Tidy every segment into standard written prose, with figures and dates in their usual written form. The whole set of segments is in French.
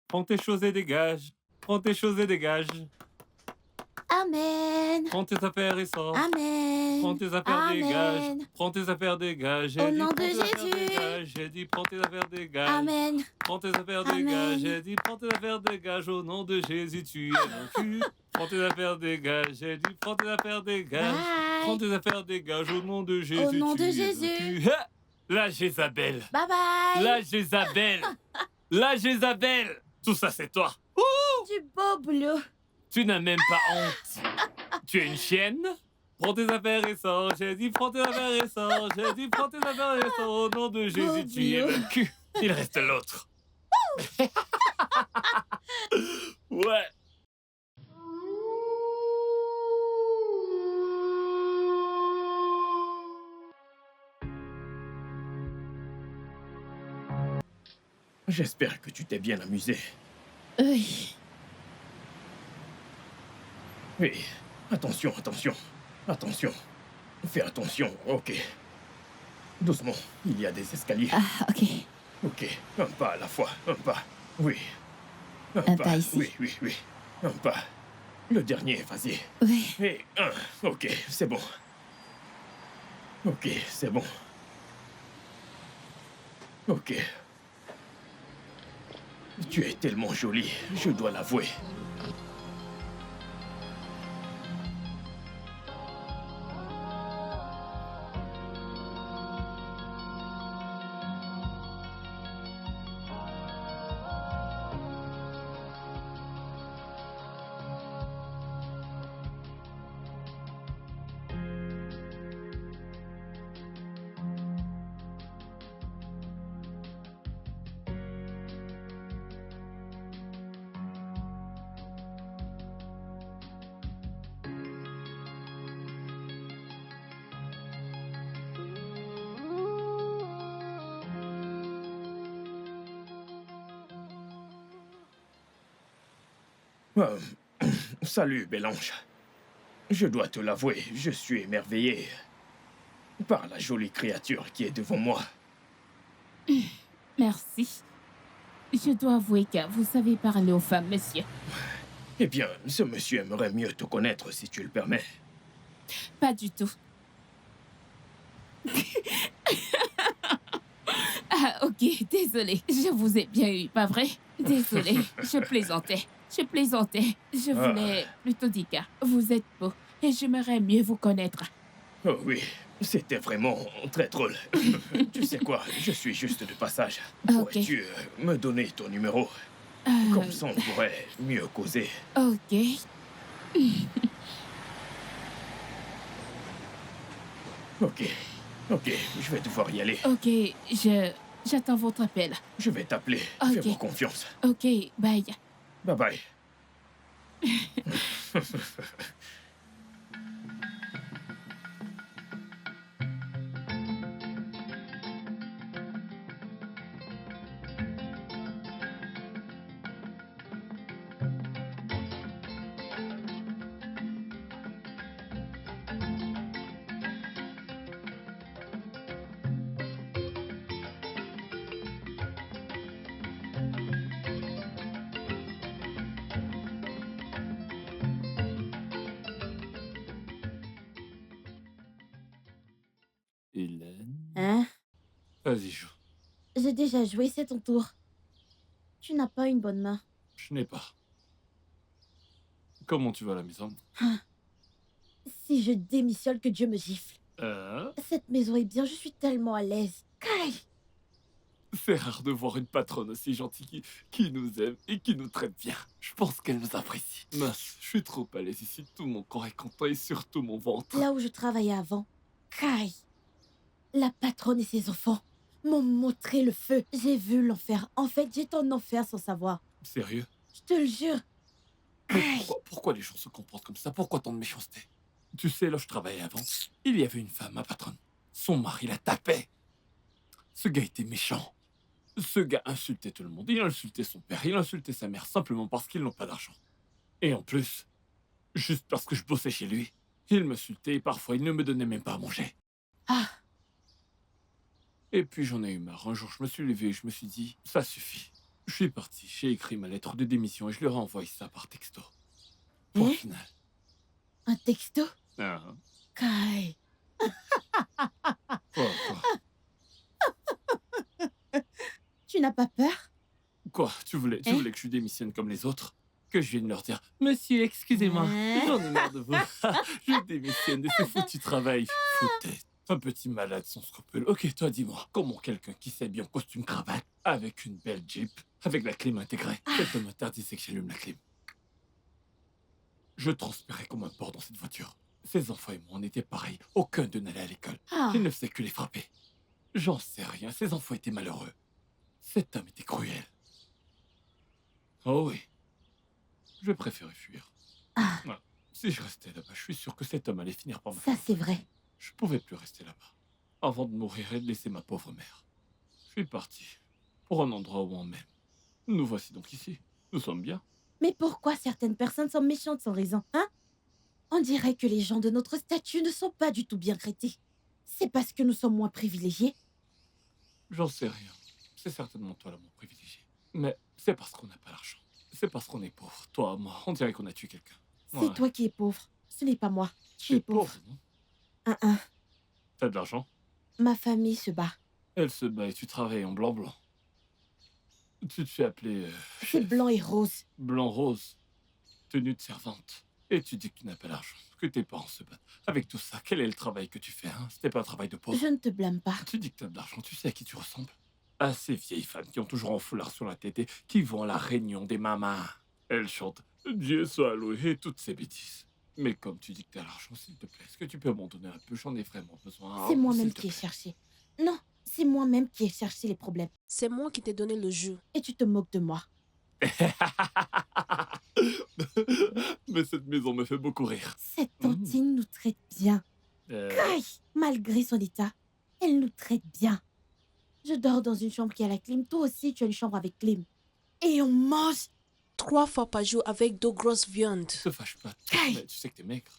Prends tes choses et dégage. Prends tes choses et dégage. Amen. Prends tes affaires et sors. Amen. Prends tes affaires, dégage. Amen. Prends tes affaires, dégage. Au J'ai dit, nom prends de tes affaires, Jésus. dégage. J'ai dit, prends tes affaires, dégage. Amen. Prends tes affaires, Amen. dégage. J'ai dit, prends tes affaires, dégage. Au nom de Jésus, tu es vaincu. Prends tes affaires, dégage. J'ai dit, prends tes affaires, dégage. Bye. Prends tes affaires, dégage. Au nom de Jésus, Au nom tu de es Jésus. vaincu. Ha! La Jézabel. Bye bye. La Jézabel. La Jézabel. Tout ça, c'est toi. Du beau boulot. Tu n'as même pas honte. Tu es une chienne. Prends tes affaires et sors. J'ai dit, prends tes affaires et sors. J'ai dit, prends tes affaires et sors. Au nom de Jésus, tu es vaincu. Il reste l'autre. Ouais. J'espère que tu t'es bien amusé. Oui. Oui, attention, attention, attention. Fais attention, ok. Doucement, il y a des escaliers. Ah, ok. Ok, un pas à la fois, un pas. Oui. Un pas ici. Oui, oui, oui. Un pas. Le dernier, vas-y. Oui. Et un. Ok, c'est bon. Ok, c'est bon. Ok. Tu es tellement jolie, je dois l'avouer. Euh, Salut, Bélange. Je dois te l'avouer, je suis émerveillé par la jolie créature qui est devant moi. Merci. Je dois avouer que vous savez parler aux femmes, monsieur. Eh bien, ce monsieur aimerait mieux te connaître si tu le permets. Pas du tout. Ah, ok, désolé. Je vous ai bien eu, pas vrai? Désolé, je plaisantais. Je plaisantais. Je voulais plutôt dire que vous êtes beau et j'aimerais mieux vous connaître. Oh oui, c'était vraiment très drôle. Tu sais quoi, je suis juste de passage. Ok. Pourrais-tu me donner ton numéro? Comme ça, on pourrait mieux causer. Ok. Ok, ok, je vais devoir y aller. Ok, j'attends votre appel. Je vais t'appeler. Ok. Fais-moi confiance. Ok, bye. Bye bye. Hélène. Hein? Vas-y, joue. J'ai déjà joué, c'est ton tour. Tu n'as pas une bonne main. Je n'ai pas. Comment tu vas à la maison? Si je démissionne, que Dieu me gifle. Hein? Cette maison est bien, je suis tellement à l'aise. Kai! C'est rare de voir une patronne aussi gentille qui nous aime et qui nous traite bien. Je pense qu'elle nous apprécie. Mince, je suis trop à l'aise ici. Tout mon corps est content et surtout mon ventre. Là où je travaillais avant, Kai, la patronne et ses enfants m'ont montré le feu. J'ai vu l'enfer. En fait, j'étais en enfer sans savoir. Sérieux? Je te le jure. Mais Kai! pourquoi les gens se comportent comme ça? Pourquoi tant de méchanceté? Tu sais, là où je travaillais avant, il y avait une femme, ma patronne. Son mari la tapait. Ce gars était méchant. Ce gars insultait tout le monde. Il insultait son père, il insultait sa mère, simplement parce qu'ils n'ont pas d'argent. Et en plus, juste parce que je bossais chez lui, il m'insultait et parfois il ne me donnait même pas à manger. Ah, Et puis j'en ai eu marre. Un jour, je me suis levé et je me suis dit, ça suffit. Je suis parti, j'ai écrit ma lettre de démission et je leur ai envoyé ça par texto. Point Hein? final. Un texto? Ah, Kai, quoi? tu n'as pas peur? Quoi? Tu voulais Hein? que je démissionne comme les autres? Que je vienne leur dire, Monsieur, excusez-moi, Hein? j'en ai marre de vous. Je démissionne de ce foutu travail. Foutaise. Un petit malade sans scrupule. Ok, toi, dis-moi, comment quelqu'un qui s'habille en costume cravate, avec une belle Jeep, avec la clim intégrée, peut m'interdisait que j'allume la clim? Je transpirais comme un porc dans cette voiture. Ces enfants et moi, on était pareils. Aucun d'eux n'allait à l'école. Ah, Je ne faisais que les frapper. J'en sais rien, ces enfants étaient malheureux. Cet homme était cruel. Oh oui, je préférais fuir. ah, Ouais. Si je restais là-bas, je suis sûr que cet homme allait finir par me ça faire c'est mal. vrai. Je pouvais plus rester là-bas. Avant de mourir et de laisser ma pauvre mère. Je suis parti. Pour un endroit où on m'aime. Nous voici donc ici. Nous sommes bien. Mais pourquoi certaines personnes sont méchantes sans raison, hein? On dirait que les gens de notre statut ne sont pas du tout bien traités. C'est parce que nous sommes moins privilégiés. J'en sais rien. C'est certainement toi l'amour privilégié. Mais c'est parce qu'on n'a pas l'argent. C'est parce qu'on est pauvre. Toi, moi, on dirait qu'on a tué quelqu'un. C'est Ouais. toi qui es pauvre. Ce n'est pas moi. Tu T'es es pauvre. pauvre, non? Un. T'as de l'argent? Ma famille se bat. Elle se bat et tu travailles en blanc-blanc. Tu te fais appeler C'est chef. blanc et rose. Blanc-rose. Tenue de servante. Et tu dis que tu n'as pas l'argent. Que tes parents se battent. Avec tout ça, quel est le travail que tu fais, hein? C'était pas un travail de pauvre. Je ne te blâme pas. Tu dis que t'as de l'argent, tu sais à qui tu ressembles? À ces vieilles femmes qui ont toujours un foulard sur la tête et qui vont à la réunion des mamas. Elles chantent Dieu soit loué et toutes ces bêtises. Mais comme tu dis que t'as l'argent, s'il te plaît, est-ce que tu peux m'en donner un peu? J'en ai vraiment besoin. C'est Oh, moi-même s'il te qui ai plaît. cherché. Non, c'est moi-même qui ai cherché les problèmes. C'est moi qui t'ai donné le jeu. Et tu te moques de moi. Mais cette maison me fait beaucoup rire. Cette tantine nous traite bien. Euh, Kai, malgré son état, elle nous traite bien. Je dors dans une chambre qui a la clim. Toi aussi, tu as une chambre avec clim. Et on mange. 3 fois par jour avec 2 grosses viandes. te fâche pas. Kai. Mais tu sais que t'es maigre.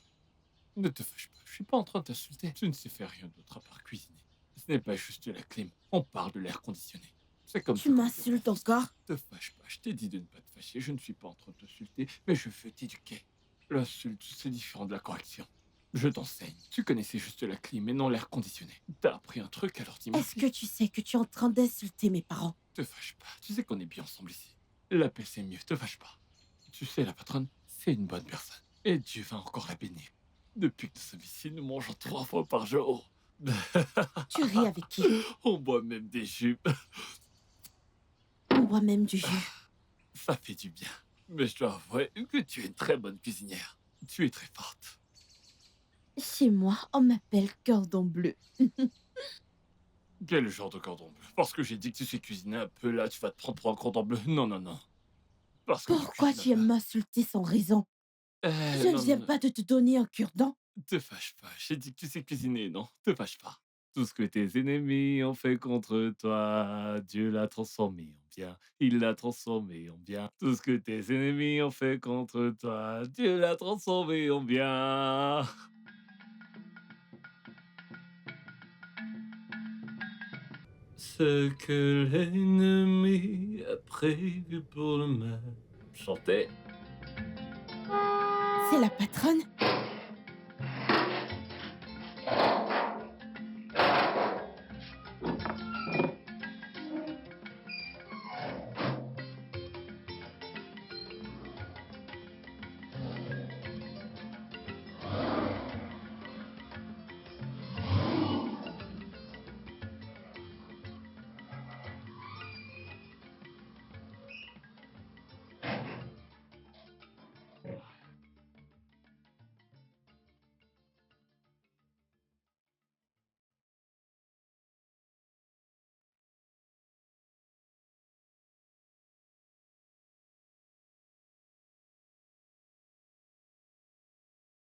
Ne te fâche pas. Je suis pas en train de t'insulter. Tu ne sais faire rien d'autre à part cuisiner. Ce n'est pas juste la clim. On parle de l'air conditionné. C'est comme Tu ça qu'on m'insultes dit. encore? Te fâche pas. Je t'ai dit de ne pas te fâcher. Je ne suis pas en train de t'insulter, mais je veux t'éduquer. L'insulte, c'est différent de la correction. Je t'enseigne. Tu connaissais juste la clim et non l'air conditionné. T'as appris un truc, alors dis-moi. Est-ce que tu sais que tu es en train d'insulter mes parents? Te fâche pas. Tu sais qu'on est bien ensemble ici. La paix, c'est mieux. Te fâche pas. Tu sais, la patronne, c'est une bonne personne. Et Dieu va encore la bénir. Depuis que nous sommes ici, nous mangeons 3 fois par jour. Tu ris avec qui? On boit même des jupes. On boit même du jus. Ça fait du bien. Mais je dois avouer que tu es une très bonne cuisinière. Tu es très forte. Chez moi, on m'appelle cordon bleu. Quel genre de cordon bleu? Parce que j'ai dit que tu sais cuisiner un peu, là, tu vas te prendre pour un cordon bleu. Non, non, non. Parce que Pourquoi tu aimes m'insulter sans raison? Je ne non, viens non, pas de te donner un cure-dent. te fâche pas. J'ai dit que tu sais cuisiner, non? Te fâche pas. Tout ce que tes ennemis ont fait contre toi, Dieu l'a transformé en bien. Il l'a transformé en bien. Tout ce que tes ennemis ont fait contre toi, Dieu l'a transformé en bien. Ce que l'ennemi a prévu pour le mal. Chantez. C'est la patronne?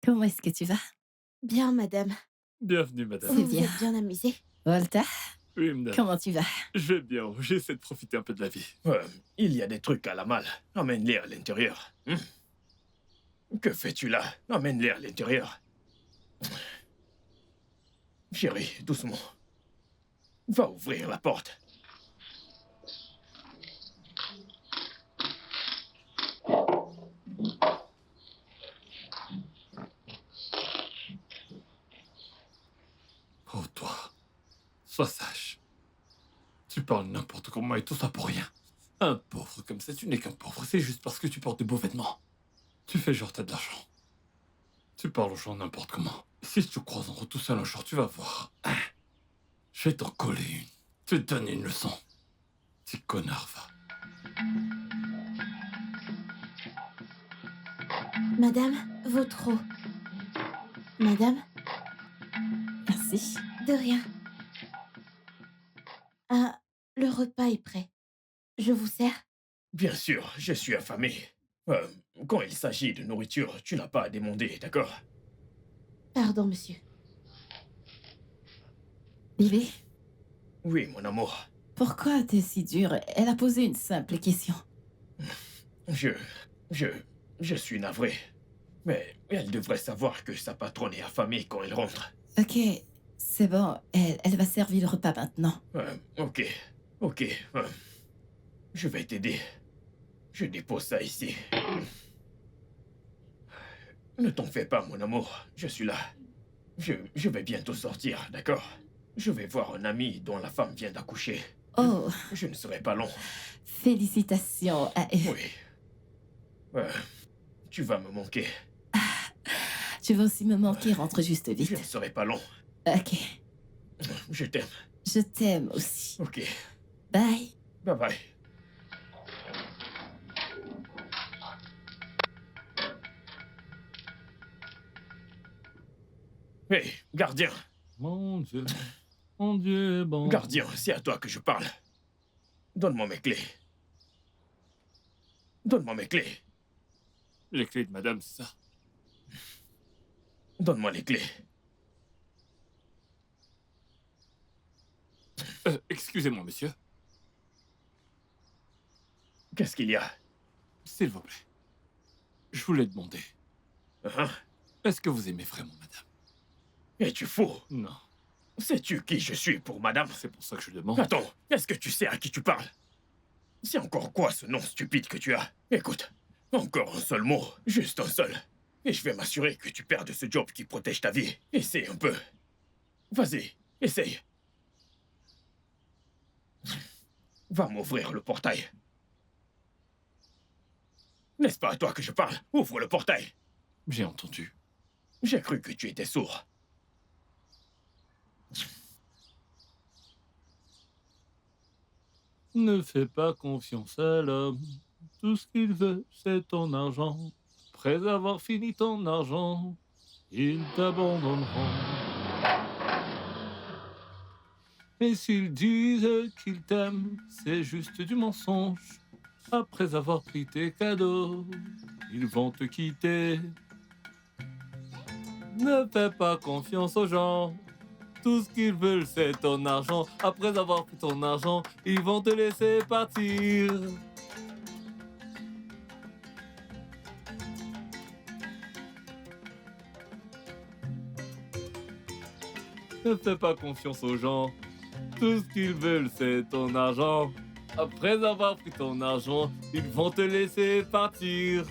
Comment est-ce que tu vas? Bien, madame. Bienvenue, madame. Vous C'est vous bien. êtes bien amusée? Volta, Oui, madame. comment tu vas? Je vais bien. J'essaie de profiter un peu de la vie. Il y a des trucs à la malle. Emmène-les à l'intérieur. Que fais-tu là? Emmène-les à l'intérieur. Chérie, doucement. Va ouvrir la porte. Sois sage. Tu parles n'importe comment et tout ça pour rien. Un pauvre comme ça, tu n'es qu'un pauvre. C'est juste parce que tu portes de beaux vêtements. Tu fais genre t'as de l'argent. Tu parles aux gens n'importe comment. Si je te croise en route tout seul un jour, tu vas voir. Hein, je vais t'en coller une. Te donner une leçon. Petit connard, va. Madame, votre eau. Madame, Merci. de rien. Ah, le repas est prêt. Je vous sers? Bien sûr, je suis affamé. Euh, Quand il s'agit de nourriture, tu n'as pas à demander, d'accord? Pardon, monsieur. Bibi, Oui, mon amour. pourquoi t'es si dure? Elle a posé une simple question. Je... je... je suis navré. Mais elle devrait savoir que sa patronne est affamée quand elle rentre. Ok, c'est bon. Elle va servir le repas maintenant. Ok. Ok. Je vais t'aider. Je dépose ça ici. Ne t'en fais pas, mon amour. Je suis là. Je vais bientôt sortir, d'accord? Je vais voir un ami dont la femme vient d'accoucher. Oh, Je ne serai pas long. félicitations à elle. Oui. Tu vas me manquer. Tu vas aussi me manquer, rentre juste Je ne vite. serai pas long. Ok, Je t'aime. je t'aime aussi. Ok. Bye. Bye bye. Hé, gardien. Mon Dieu est bon. Gardien, c'est à toi que je parle. Donne-moi mes clés. Donne-moi mes clés. Les clés de madame, c'est ça. Donne-moi les clés. Excusez-moi, monsieur. Qu'est-ce qu'il y a? S'il vous plaît. Je voulais demander. Hein? Est-ce que vous aimez vraiment madame? Es-tu fou? Non. Sais-tu qui je suis pour madame? C'est pour ça que je demande. Attends, est-ce que tu sais à qui tu parles? C'est encore quoi ce nom stupide que tu as? Écoute, encore un seul mot, juste un seul. Et je vais m'assurer que tu perdes ce job qui protège ta vie. Essaye un peu. Vas-y, essaye. Va m'ouvrir le portail. N'est-ce pas à toi que je parle? Ouvre le portail. J'ai entendu. J'ai cru que tu étais sourd. Ne fais pas confiance à l'homme. Tout ce qu'il veut, c'est ton argent. Après avoir fini ton argent, ils t'abandonneront. Et s'ils disent qu'ils t'aiment, c'est juste du mensonge. Après avoir pris tes cadeaux, ils vont te quitter. Ne fais pas confiance aux gens. Tout ce qu'ils veulent, c'est ton argent. Après avoir pris ton argent, ils vont te laisser partir. Ne fais pas confiance aux gens. Tout ce qu'ils veulent, c'est ton argent. Après avoir pris ton argent, ils vont te laisser partir.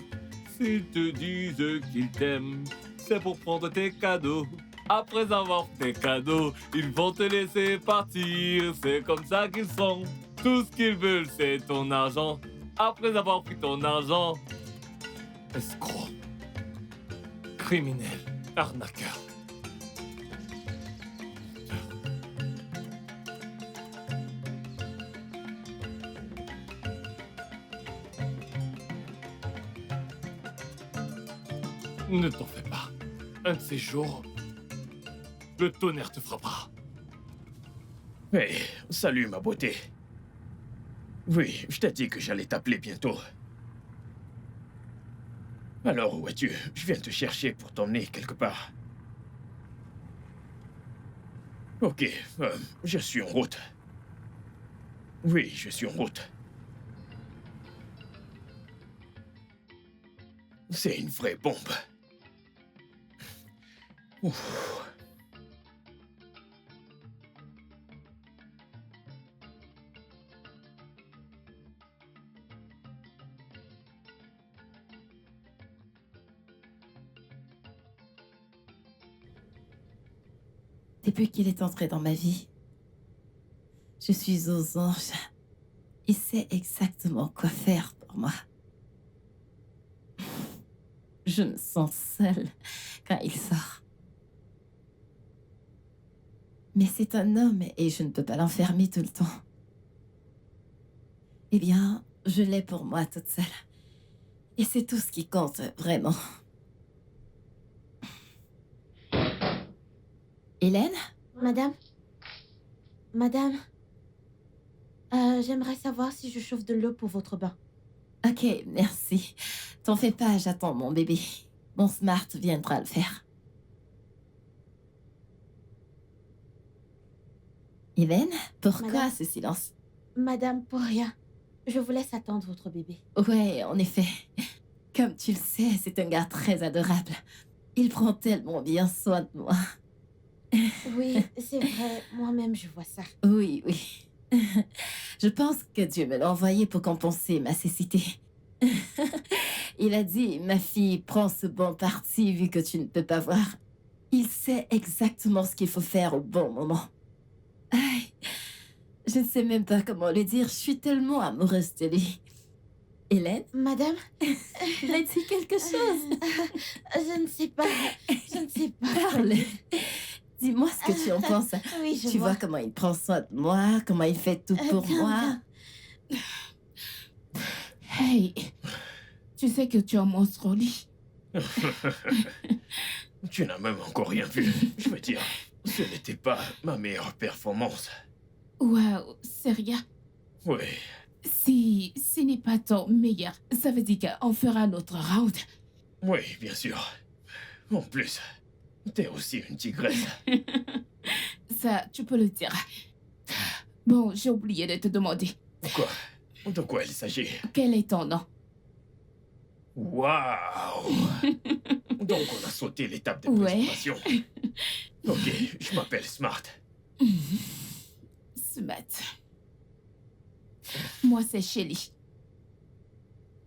S'ils te disent qu'ils t'aiment, c'est pour prendre tes cadeaux. Après avoir pris tes cadeaux, ils vont te laisser partir. C'est comme ça qu'ils sont. Tout ce qu'ils veulent, c'est ton argent. Après avoir pris ton argent, escroc, criminel, arnaqueur. Ne t'en fais pas. Un de ces jours, le tonnerre te frappera. Hé, salut ma beauté. Oui, je t'ai dit que j'allais t'appeler bientôt. Alors, où es-tu? Je viens te chercher pour t'emmener quelque part. Ok, je suis en route. Oui, je suis en route. C'est une vraie bombe. Ouf. Depuis qu'il est entré dans ma vie, Je suis aux anges. Il sait exactement quoi faire pour moi. Je me sens seule quand il sort. Mais c'est un homme et je ne peux pas l'enfermer tout le temps. Eh bien, je l'ai pour moi toute seule. Et c'est tout ce qui compte, vraiment. Hélène? Madame? Madame? J'aimerais savoir si je chauffe de l'eau pour votre bain. Ok, merci. T'en fais pas, j'attends mon bébé. Mon smart viendra le faire. Hélène, pourquoi Madame? ce silence? Madame, pour rien. Je vous laisse attendre votre bébé. Ouais, en effet. Comme tu le sais, c'est un gars très adorable. Il prend tellement bien soin de moi. Oui, c'est vrai. Moi-même, je vois ça. Oui, oui. Je pense que Dieu me l'a envoyé pour compenser ma cécité. Il a dit, ma fille, prends ce bon parti vu que tu ne peux pas voir. Il sait exactement ce qu'il faut faire au bon moment. Aïe, je ne sais même pas comment le dire, je suis tellement amoureuse de lui. Hélène, Madame? il a dit quelque chose. Je ne sais pas. Je ne sais pas. Parle. Dis-moi ce que tu en penses. Oui, je Tu vois comment il prend soin de moi, comment il fait tout pour bien, moi. bien. Hey, tu sais que tu es un monstre au lit. Tu n'as même encore rien vu. Je veux dire, ce n'était pas ma meilleure performance. Waouh, sérieux? Oui, Si ce n'est pas ton meilleur, ça veut dire qu'on fera notre round. oui, bien sûr. En plus, t'es aussi une tigresse. Ça, tu peux le dire. Bon, j'ai oublié de te demander. Quoi? De quoi il s'agit? Quel est ton nom? Waouh! Donc on a sauté l'étape de Ouais. présentation. Ok, je m'appelle Smart. Smart. Moi, c'est Shelly.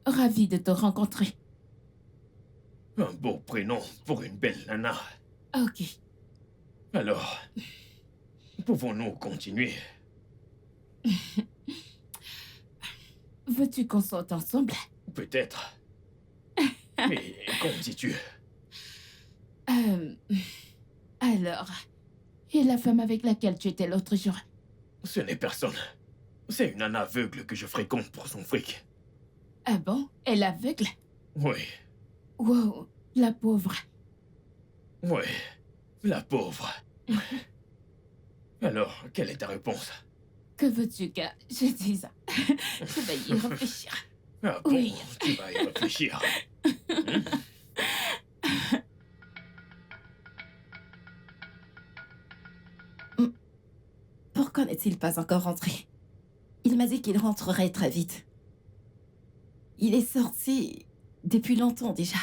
Ravie de te rencontrer. Un beau prénom pour une belle nana. Ok. Alors, pouvons-nous continuer? Veux-tu qu'on sorte ensemble? Peut-être. Mais qu'en dis-tu? Alors, et la femme avec laquelle tu étais l'autre jour? Ce n'est personne. C'est une nana aveugle que je fréquente pour son fric. Ah bon? Elle est aveugle? Oui, Wow, la pauvre. oui, la pauvre. Alors, quelle est ta réponse? Que veux-tu que je dise? Je vais y réfléchir. Ah bon, Oui. tu vas y réfléchir. Pourquoi n'est-il pas encore rentré? Il m'a dit qu'il rentrerait très vite. Il est sorti depuis longtemps déjà.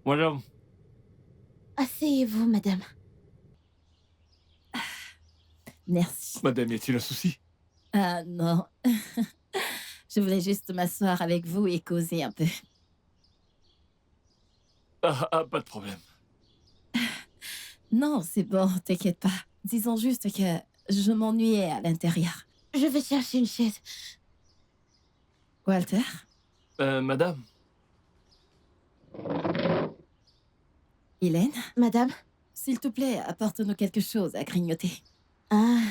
Madame, Assez, Asseyez-vous, madame. Merci. Madame, y a-t-il un souci? Ah non. Je voulais juste m'asseoir avec vous et causer un peu. Pas de problème. Non, c'est bon, t'inquiète pas. Disons juste que je m'ennuyais à l'intérieur. Je vais chercher une chaise. Walter? Madame? Hélène? Madame? S'il te plaît, apporte-nous quelque chose à grignoter. Ah,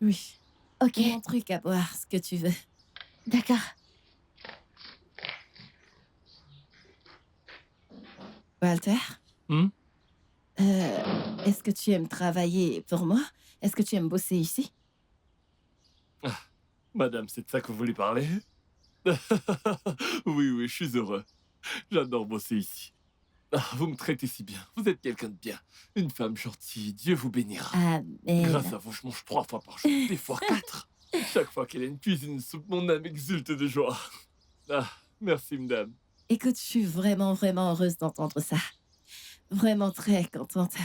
Oui. ok. Mon truc à boire, ce que tu veux. D'accord. Walter? Hmm? Est-ce que tu aimes travailler pour moi? Est-ce que tu aimes bosser ici? Madame, c'est de ça que vous voulez parler? Oui, je suis heureux. J'adore bosser ici. Vous me traitez si bien. Vous êtes quelqu'un de bien. Une femme gentille. Dieu vous bénira. Amen. Grâce à vous, je mange 3 fois par jour. Des fois 4. Chaque fois qu'Hélène cuisine une soupe, mon âme exulte de joie. Merci, madame. Écoute, je suis vraiment, vraiment heureuse d'entendre ça. Vraiment très contente.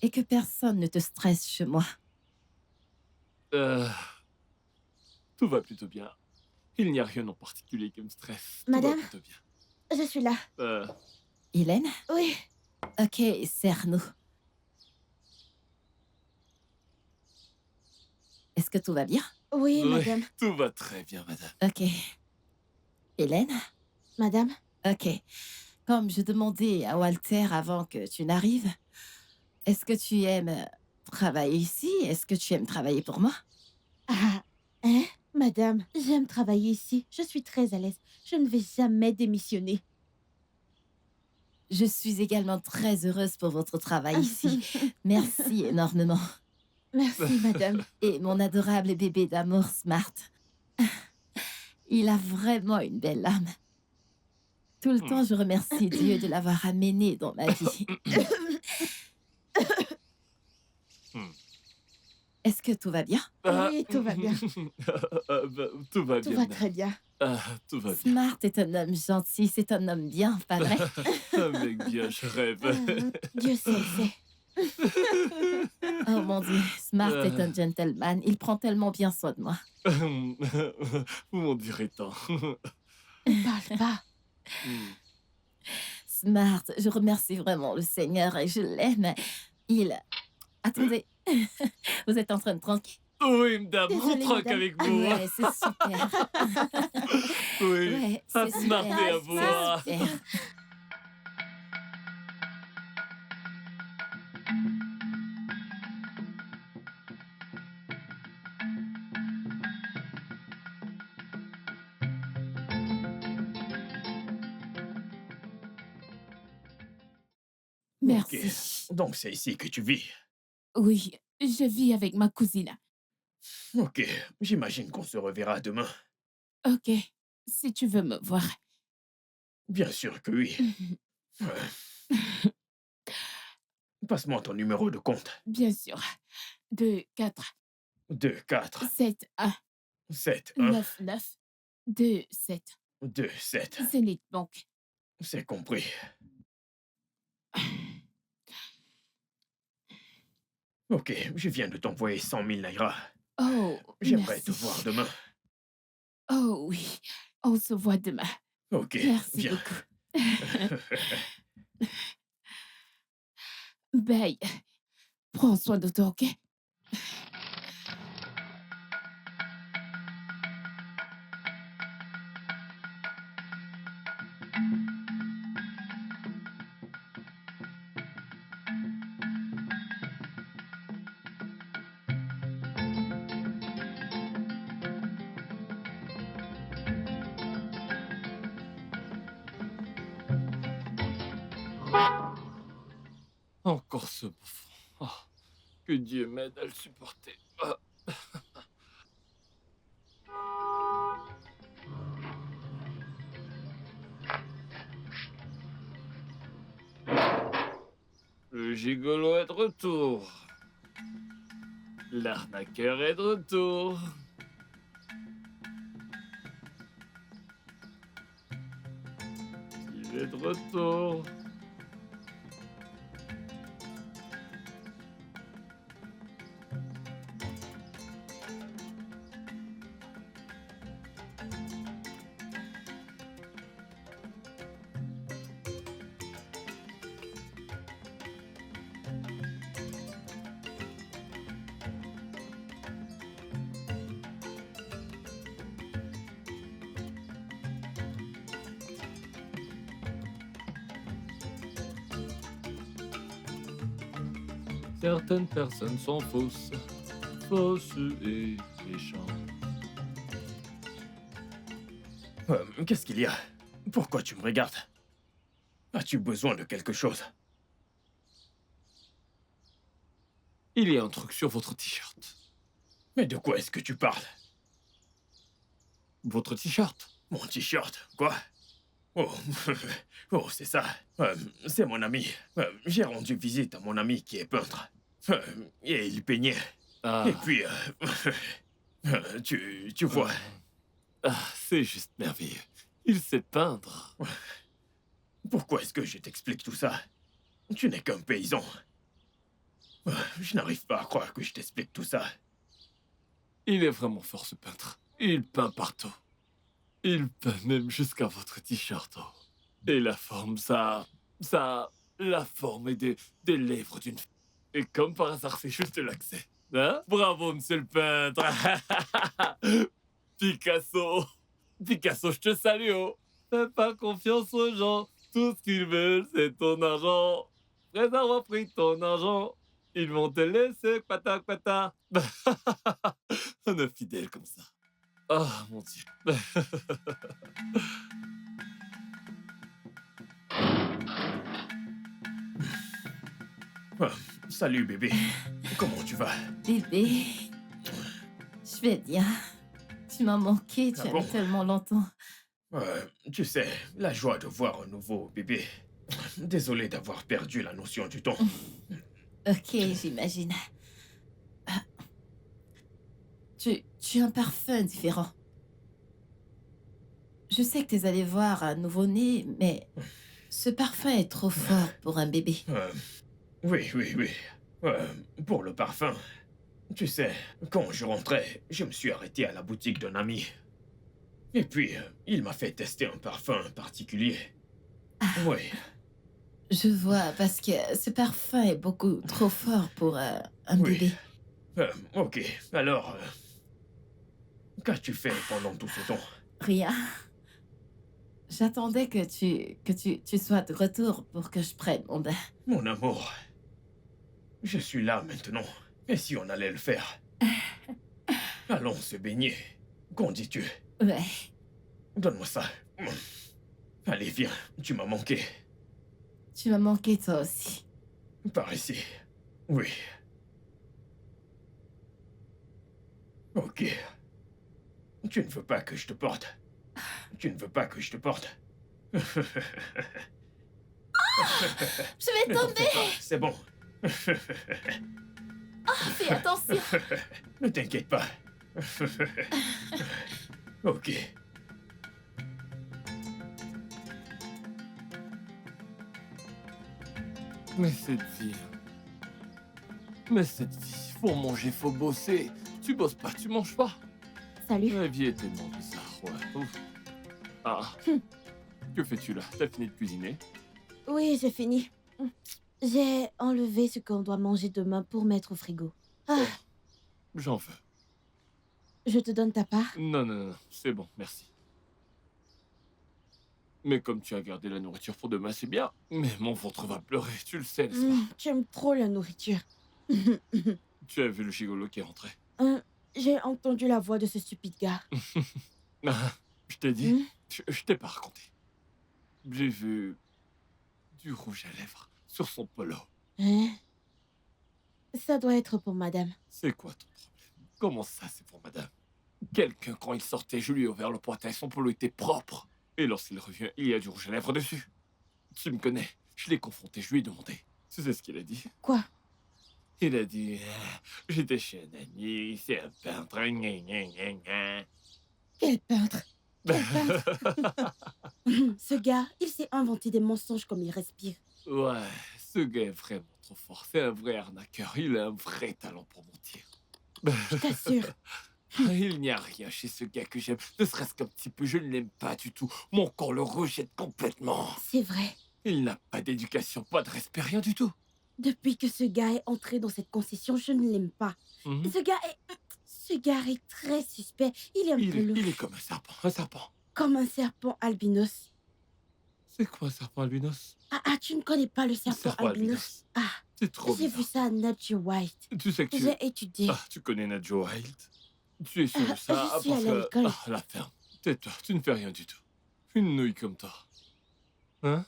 Et que personne ne te stresse chez moi. Tout va plutôt bien. Il n'y a rien en particulier qui me stresse. Tout va Madame? plutôt bien. Je suis là. Hélène? Oui. Ok, serre-nous. Est-ce que tout va bien? Oui, Oui, madame. tout va très bien, madame. Ok. Hélène? Madame? Ok. Comme je demandais à Walter avant que tu n'arrives, est-ce que tu aimes travailler ici? Est-ce que tu aimes travailler pour moi? Ah, hein? Madame, j'aime travailler ici. Je suis très à l'aise. Je ne vais jamais démissionner. Je suis également très heureuse pour votre travail ici. Merci énormément. Merci, madame. Et mon adorable bébé d'amour Smart. Il a vraiment une belle âme. Tout le temps, je remercie Dieu de l'avoir amené dans ma vie. Est-ce que tout va bien? Oui, tout va bien. Tout va Tout bien, va madame. très bien. Tout va bien. Smart est un homme gentil, c'est un homme bien, pas vrai? Un mec bien, je rêve. Dieu seul sait. Oh mon Dieu, Smart est un gentleman. Il prend tellement bien soin de moi. Vous m'en direz tant. Parle pas. Smart, je remercie vraiment le Seigneur et je l'aime. Il... Attendez, vous êtes en train de tranquille? Oui, madame, on Désolée, troque madame. avec vous. Ouais, c'est super. Oui, Ouais, à c'est Smart super. et à vous. C'est super. Merci. Ok. Donc c'est ici que tu vis. Oui, je vis avec ma cousine. Ok. J'imagine qu'on se reverra demain. Ok, si tu veux me voir. Bien sûr que oui. Passe-moi ton numéro de compte. Bien sûr. 2, 4, 2 4 7, 1, 7 1 9, 9, 2, 7. 2 7. Zenith Bank. C'est compris. Ok, je viens de t'envoyer 100 000 naira. Oh, J'aimerais merci. te voir demain. Oh oui, on se voit demain. Ok, Merci viens. beaucoup. Bye. Prends soin de toi, ok? Encore ce bouffon. Oh, que Dieu m'aide à le supporter. Le gigolo est de retour. L'arnaqueur est de retour. Il est de retour. Certaines personnes sont fausses, fausses et méchantes. Qu'est-ce qu'il y a? Pourquoi tu me regardes? As-tu besoin de quelque chose? Il y a un truc sur votre t-shirt. Mais de quoi est-ce que tu parles? Votre t-shirt? Mon t-shirt? Quoi? Oh, oh, c'est ça. C'est mon ami. J'ai rendu visite à mon ami qui est peintre. Et il peignait. Ah, Et puis, tu vois. c'est juste merveilleux. Il sait peindre. Pourquoi est-ce que je t'explique tout ça? Tu n'es qu'un paysan. Je n'arrive pas à croire que je t'explique tout ça. Il est vraiment fort, ce peintre. Il peint partout. Il peint même jusqu'à votre t-shirt. Oh. Et la forme, la forme est des lèvres d'une femme. Et comme par hasard, c'est juste l'accès. Hein? Bravo, monsieur le peintre. Picasso. Picasso, je te salue. Oh. Fais pas confiance aux gens. Tout ce qu'ils veulent, c'est ton argent. Après avoir pris ton argent, ils vont te laisser pata pata. On est fidèle comme ça. Oh, mon Dieu. Salut bébé. Comment tu vas? Bébé, je vais bien. Tu m'as manqué, tu Ah as bon? mis tellement longtemps. Tu sais, la joie de voir un nouveau bébé. Désolé d'avoir perdu la notion du temps. Ok, j'imagine. Ah. Tu as un parfum différent. Je sais que tu es allé voir un nouveau-né, mais ce parfum est trop fort pour un bébé. Oui. Pour le parfum. Tu sais, quand je rentrais, je me suis arrêté à la boutique d'un ami. Et puis, il m'a fait tester un parfum particulier. Oui. Je vois, parce que ce parfum est beaucoup trop fort pour un Oui. bébé. Ok, alors... qu'as-tu fait pendant tout ce temps? Rien. J'attendais que tu sois de retour pour que je prenne mon bain. Mon amour, je suis là maintenant. Et si on allait le faire? Allons se baigner. Qu'en dis-tu? Ouais. Donne-moi ça. Allez, viens, tu m'as manqué. Tu m'as manqué toi aussi. Par ici. Oui. Ok. Tu ne veux pas que je te porte? Tu ne veux pas que je te porte? Je vais Ne t'en tomber. fais pas, c'est bon. Fais attention. Ne t'inquiète pas. Ok. Mais cette vie... faut manger, faut bosser. Tu bosses pas, tu manges pas. Salut. La vie est tellement bizarre, ouais. Ouf. Ah. Que fais-tu là? T'as fini de cuisiner? Oui, j'ai fini. J'ai enlevé ce qu'on doit manger demain pour mettre au frigo. Ah, J'en veux. je te donne ta part. Non, c'est bon, merci. Mais comme tu as gardé la nourriture pour demain, c'est bien. Mais mon ventre va pleurer, tu le sais, n'est-ce pas? Tu aimes trop la nourriture. Tu as vu le gigolo qui est rentré? J'ai entendu la voix de ce stupide gars. Ah, je t'ai dit, Hmm? je t'ai pas raconté. J'ai vu du rouge à lèvres sur son polo. Hein? Ça doit être pour madame. C'est quoi ton problème? Comment ça, c'est pour madame? Quelqu'un, quand il sortait, je lui ai ouvert le portail, son polo était propre. Et lorsqu'il revient, il y a du rouge à lèvres dessus. Tu me connais, je l'ai confronté, je lui ai demandé. Tu sais ce qu'il a dit? Quoi? Il a dit, j'étais chez un ami, c'est un peintre, gna gna gna gna. Quel peintre! Ce gars, il s'est inventé des mensonges comme il respire. Ouais, ce gars est vraiment trop fort, c'est un vrai arnaqueur, il a un vrai talent pour mentir. Je t'assure. Il n'y a rien chez ce gars que j'aime, ne serait-ce qu'un petit peu, je ne l'aime pas du tout. Mon corps le rejette complètement. C'est vrai. Il n'a pas d'éducation, pas de respect, rien du tout. Depuis que ce gars est entré dans cette concession, je ne l'aime pas. Mhm. Ce gars est très suspect. Il est un peu Il est comme un serpent, comme un serpent albinos. C'est quoi, serpent albinos? Tu ne connais pas le serpent Serpent albinos? Ah, C'est trop j'ai vu bizarre. ça à Nature White. Tu sais que tu... J'ai étudié. Ah, tu connais Nadjo Wild? Tu es sûr de Je ça suis parce allée à que... l'école. Ah, la ferme. Tais-toi, tu ne fais rien du tout. Une nouille comme toi. Hein?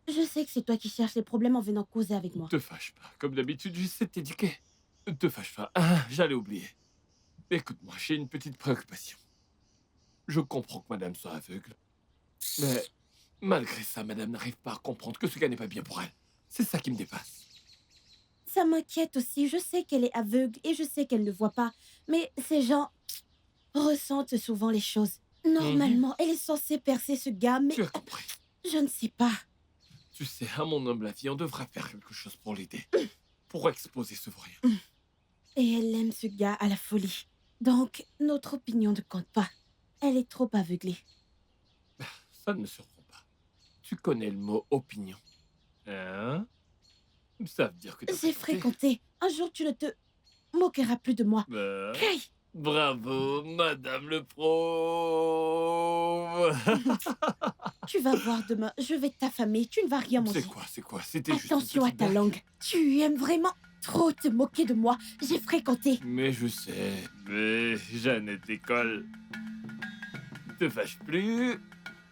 Je sais que c'est toi qui cherches les problèmes en venant causer avec moi. Te fâche pas. Comme d'habitude, j'essaie de t'éduquer. Te fâche pas. Ah, j'allais oublier. Écoute-moi, j'ai une petite préoccupation. Je comprends que madame soit aveugle. Mais malgré ça, madame n'arrive pas à comprendre que ce gars n'est pas bien pour elle. C'est ça qui me dépasse. Ça m'inquiète aussi. Je sais qu'elle est aveugle et je sais qu'elle ne voit pas. Mais ces gens ressentent souvent les choses. Normalement, elle est censée percer ce gars, mais Tu as compris. je ne sais pas. Tu sais, à mon humble avis, on devrait faire quelque chose pour l'aider. Pour exposer ce vaurien. Et elle aime ce gars à la folie. Donc, notre opinion ne compte pas. Elle est trop aveuglée. Ça ne me surprend pas. Tu connais le mot opinion. Hein? Ça veut dire que t'as J'ai fréquenté. fréquenté. Un jour, tu ne te moqueras plus de moi. Bah, Hey, bravo, madame le pro. tu vas voir demain. Je vais t'affamer. Tu ne vas rien manger. C'est quoi? C'était juste une Attention à petite ta blague. langue. Tu aimes vraiment trop te moquer de moi. J'ai fréquenté. Mais je sais. Mais Jeannette École. Te fâche plus.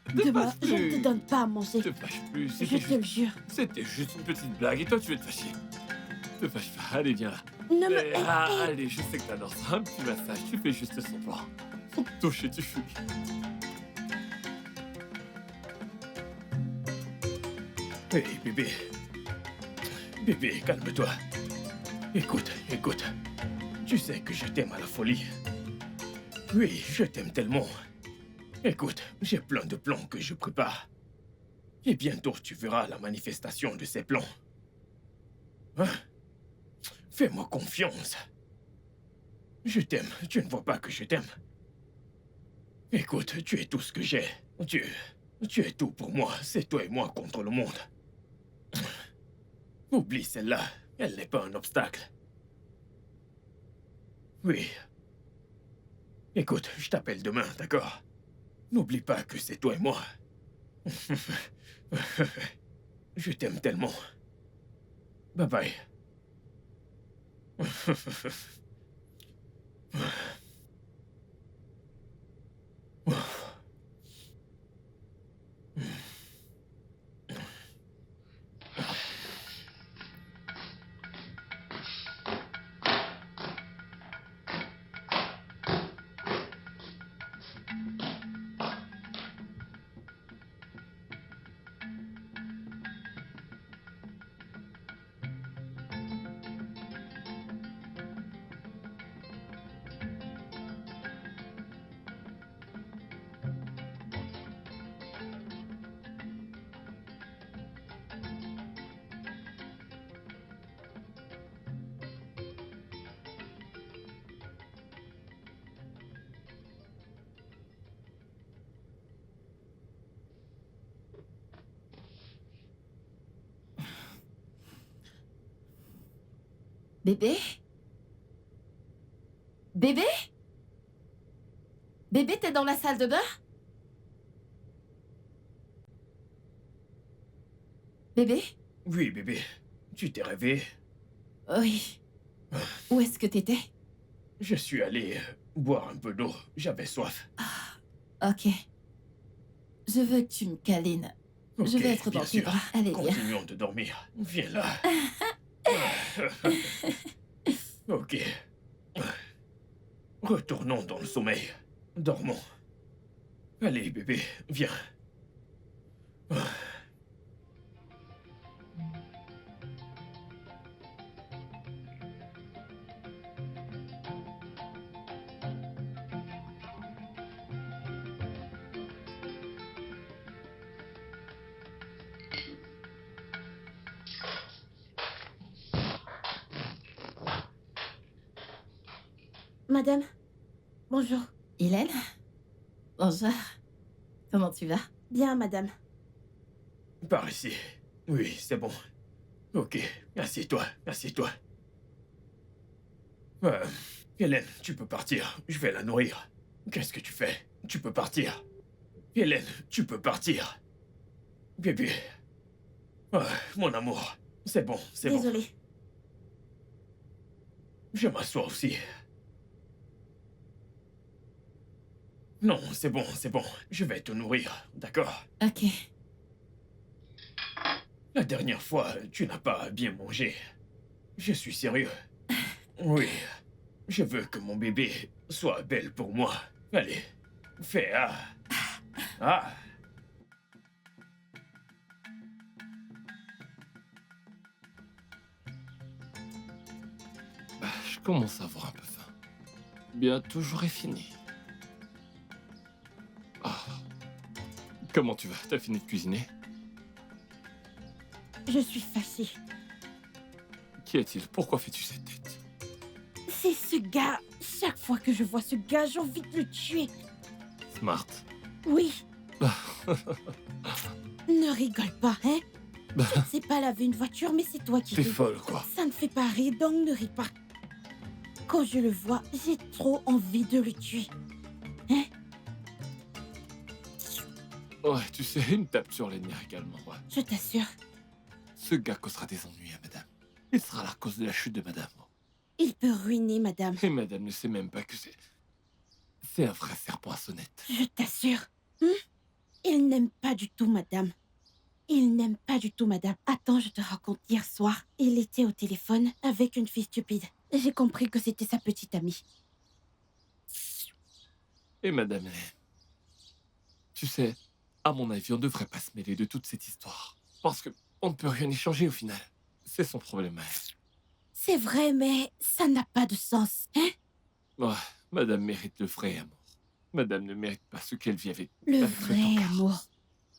Te Demain, fâche je ne te plus. donne pas à manger. Te fâche plus. Je te le jure. C'était juste une petite blague et toi tu veux te fâcher. Te fâche pas. Allez, viens là. Ne me... Allez, je sais que t'adores ça. Un petit massage. Tu fais juste semblant. Faut te toucher, tu fuis. Hey, bébé. Bébé, calme-toi. Écoute. Tu sais que je t'aime à la folie. Oui, je t'aime tellement. Écoute, j'ai plein de plans que je prépare. Et bientôt, tu verras la manifestation de ces plans. Hein? Fais-moi confiance. Je t'aime. Tu ne vois pas que je t'aime. Écoute, tu es tout ce que j'ai. Tu es tout pour moi. C'est toi et moi contre le monde. Oublie celle-là. Elle n'est pas un obstacle. Oui. Écoute, je t'appelle demain, d'accord? N'oublie pas que c'est toi et moi. Je t'aime tellement. Bye bye. Bébé? Bébé? Bébé, t'es dans la salle de bain? Bébé? Oui, bébé. Tu t'es réveillé? Oui. Où est-ce que t'étais? Je suis allé boire un peu d'eau. J'avais soif. Ok. Je veux que tu me câlines. Ok, Je vais être dans bien tes sûr. bras. Allez, viens. Continuons de dormir. Viens là. Ok. Retournons dans le sommeil. Dormons. Allez, bébé, viens. Madame, bonjour. Hélène? Bonjour. Comment tu vas? Bien, madame. Par ici. Oui, c'est bon. Ok, assieds-toi, assieds-toi. Hélène, tu peux partir. Je vais la nourrir. Qu'est-ce que tu fais? Tu peux partir. Hélène, tu peux partir. Bébé. Ah, mon amour. C'est bon, c'est bon. Désolée. Je m'assois aussi. Non, c'est bon, c'est bon. Je vais te nourrir, d'accord? Ok. La dernière fois, tu n'as pas bien mangé. Je suis sérieux. Oui. Je veux que mon bébé soit belle pour moi. Allez, fais ah. Ah. Bah, je commence à avoir un peu faim. Bientôt j'aurai fini. Ah. Comment tu vas? T'as fini de cuisiner? Je suis fâchée. Qui est-il? Pourquoi fais-tu cette tête? C'est ce gars. Chaque fois que je vois ce gars, j'ai envie de le tuer. Smart. Oui. Ne rigole pas, hein? Bah, Je ne sais pas laver une voiture, mais c'est toi qui t'es ris. folle, quoi. Ça ne fait pas rire, donc ne ris pas. Quand je le vois, j'ai trop envie de le tuer. Ouais, tu sais, une tape sur les nerfs également, ouais. Je t'assure, Ce gars causera des ennuis à madame. Il sera la cause de la chute de madame. il peut ruiner madame. Et madame ne sait même pas que c'est... C'est un vrai serpent à sonnette. Je t'assure. Il n'aime pas du tout madame. Il n'aime pas du tout madame. Attends, je te raconte. Hier soir, il était au téléphone avec une fille stupide. J'ai compris que c'était sa petite amie. Et madame, tu sais, à mon avis, on ne devrait pas se mêler de toute cette histoire. Parce que on ne peut rien y changer au final. C'est son problème à elle. C'est vrai, mais ça n'a pas de sens, hein? Ouais, madame mérite le vrai amour. Madame ne mérite pas ce qu'elle vit avec... Le avec le vrai temps. amour.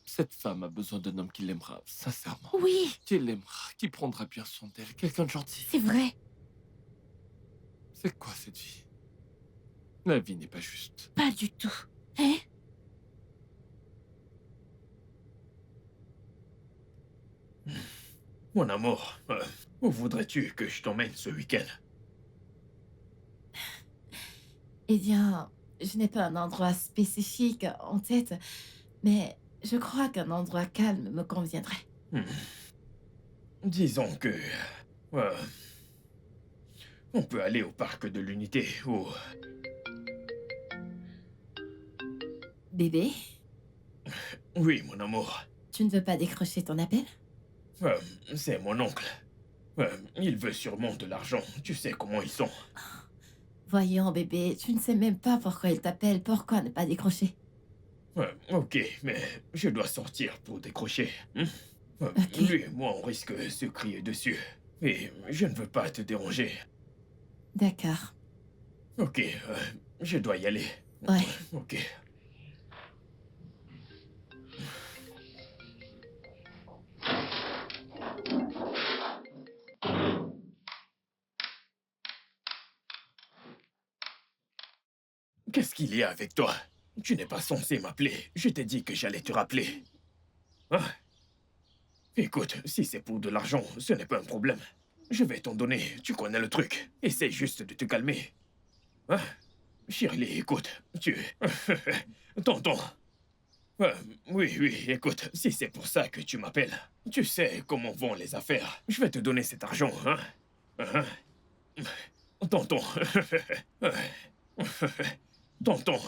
Cette femme a besoin d'un homme qui l'aimera, sincèrement. Oui, Qui l'aimera, qui prendra bien soin d'elle. Quelqu'un de gentil. c'est vrai. C'est quoi cette vie? La vie n'est pas juste. Pas du tout. Hein? Mon amour, où voudrais-tu que je t'emmène ce week-end? Eh bien, je n'ai pas un endroit spécifique en tête, mais je crois qu'un endroit calme me conviendrait. Disons que... euh, on peut aller au parc de l'Unité ou... Bébé, Oui, mon amour. tu ne veux pas décrocher ton appel? Euh, c'est mon oncle. Il veut sûrement de l'argent. Tu sais comment ils sont. Voyons, bébé, tu ne sais même pas pourquoi il t'appelle. Pourquoi ne pas décrocher? Ok, mais je dois sortir pour décrocher. Ok. Lui et moi, on risque de se crier dessus. Et je ne veux pas te déranger. D'accord. Ok, je dois y aller. Ouais. Ok. Qu'est-ce qu'il y a avec toi? Tu n'es pas censé m'appeler. Je t'ai dit que j'allais te rappeler. Hein? Écoute, si c'est pour de l'argent, ce n'est pas un problème. Je vais t'en donner, tu connais le truc. Essaye juste de te calmer. Hein? Shirley, écoute, tu... Tonton. Oui, écoute, si c'est pour ça que tu m'appelles, tu sais comment vont les affaires. Je vais te donner cet argent, hein? Hein? Tonton. Tonton.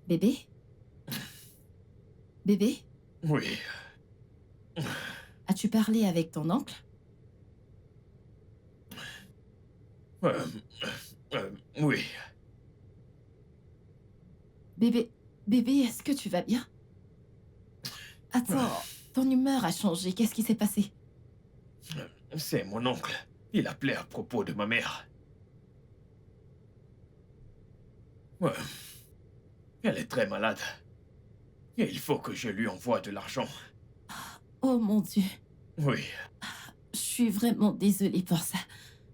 Bébé? Bébé? Oui. As-tu parlé avec ton oncle? Oui. Bébé, bébé, est-ce que tu vas bien? Attends, ton humeur a changé. Qu'est-ce qui s'est passé? C'est mon oncle. Il appelait à propos de ma mère. Elle est très malade. Et il faut que je lui envoie de l'argent. Oh mon Dieu. Oui. Je suis vraiment désolée pour ça.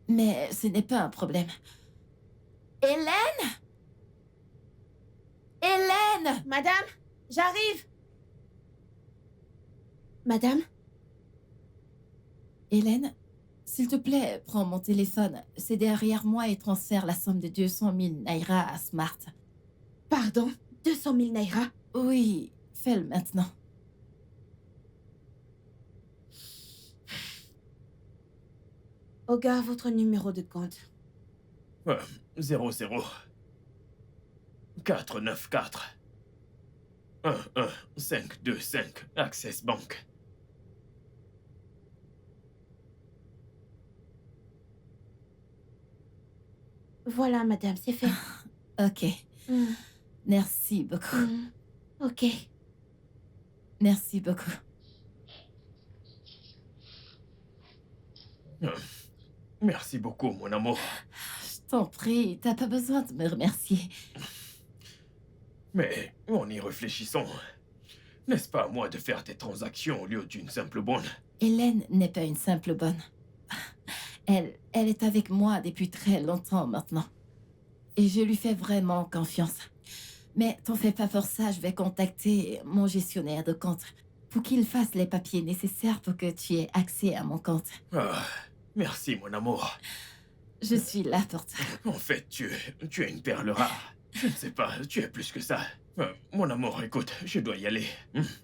Mais ce n'est pas un problème. Hélène? Hélène! Madame, j'arrive. Madame, Hélène, s'il te plaît, prends mon téléphone. C'est derrière moi et transfère la somme de 200 000 naira à Smart. pardon, 200 000 naira. Oui, fais-le maintenant. Oga, votre numéro de compte. 00 494 11525 Access Bank. Voilà, madame, c'est fait. Ok, Hmm, merci beaucoup. Ok. Merci beaucoup. Merci beaucoup, mon amour. Je t'en prie, t'as pas besoin de me remercier. Mais en y réfléchissant, n'est-ce pas à moi de faire des transactions au lieu d'une simple bonne? Hélène n'est pas une simple bonne. Elle est avec moi depuis très longtemps maintenant. Et je lui fais vraiment confiance. Mais t'en fais pas pour ça, je vais contacter mon gestionnaire de compte pour qu'il fasse les papiers nécessaires pour que tu aies accès à mon compte. Ah, merci, mon amour. Je suis là pour toi. En fait, tu es une perle rare. Je ne sais pas, tu es plus que ça. Mon amour, écoute, je dois y aller.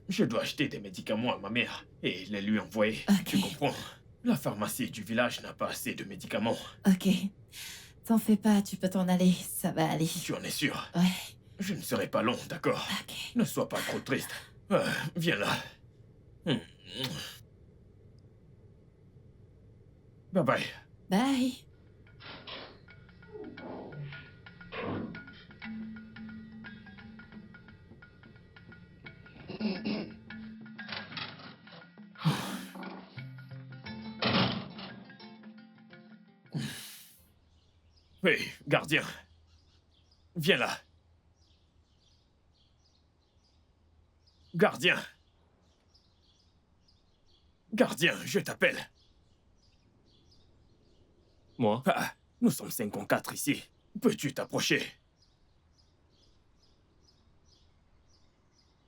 Je dois acheter des médicaments à ma mère et les lui envoyer. Ok. Tu comprends? La pharmacie du village n'a pas assez de médicaments. Ok. T'en fais pas, tu peux t'en aller, ça va aller. Tu en es sûr? Ouais, Je ne serai pas long, d'accord? ok. Ne sois pas trop triste. Viens là. Bye bye. Bye. Hey, gardien. Viens là. Gardien. Gardien, je t'appelle. Moi? Ah, nous sommes 54 ici. Peux-tu t'approcher?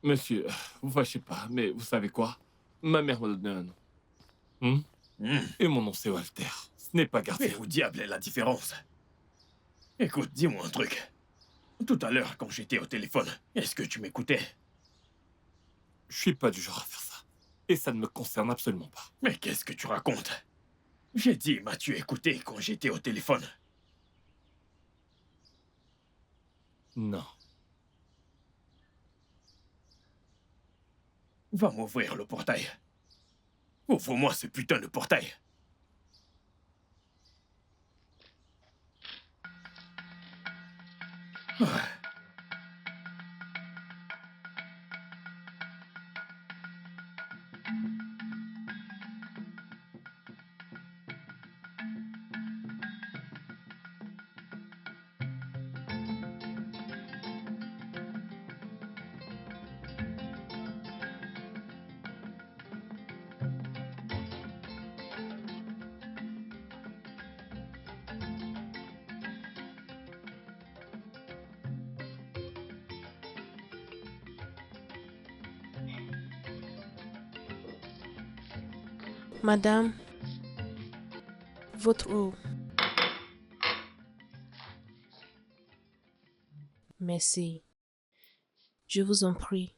Monsieur, vous fâchez pas, mais vous savez quoi? Ma mère m'a donné un nom. Et mon nom, c'est Walter. Ce n'est pas gardien. Mais où diable est la différence? Écoute, dis-moi un truc. Tout à l'heure, quand j'étais au téléphone, est-ce que tu m'écoutais? Je suis pas du genre à faire ça. Et ça ne me concerne absolument pas. Mais qu'est-ce que tu racontes? J'ai dit, m'as-tu écouté quand j'étais au téléphone? Non. Va m'ouvrir le portail. Ouvre-moi ce putain de portail. Ah. Madame, votre eau. Merci. Je vous en prie.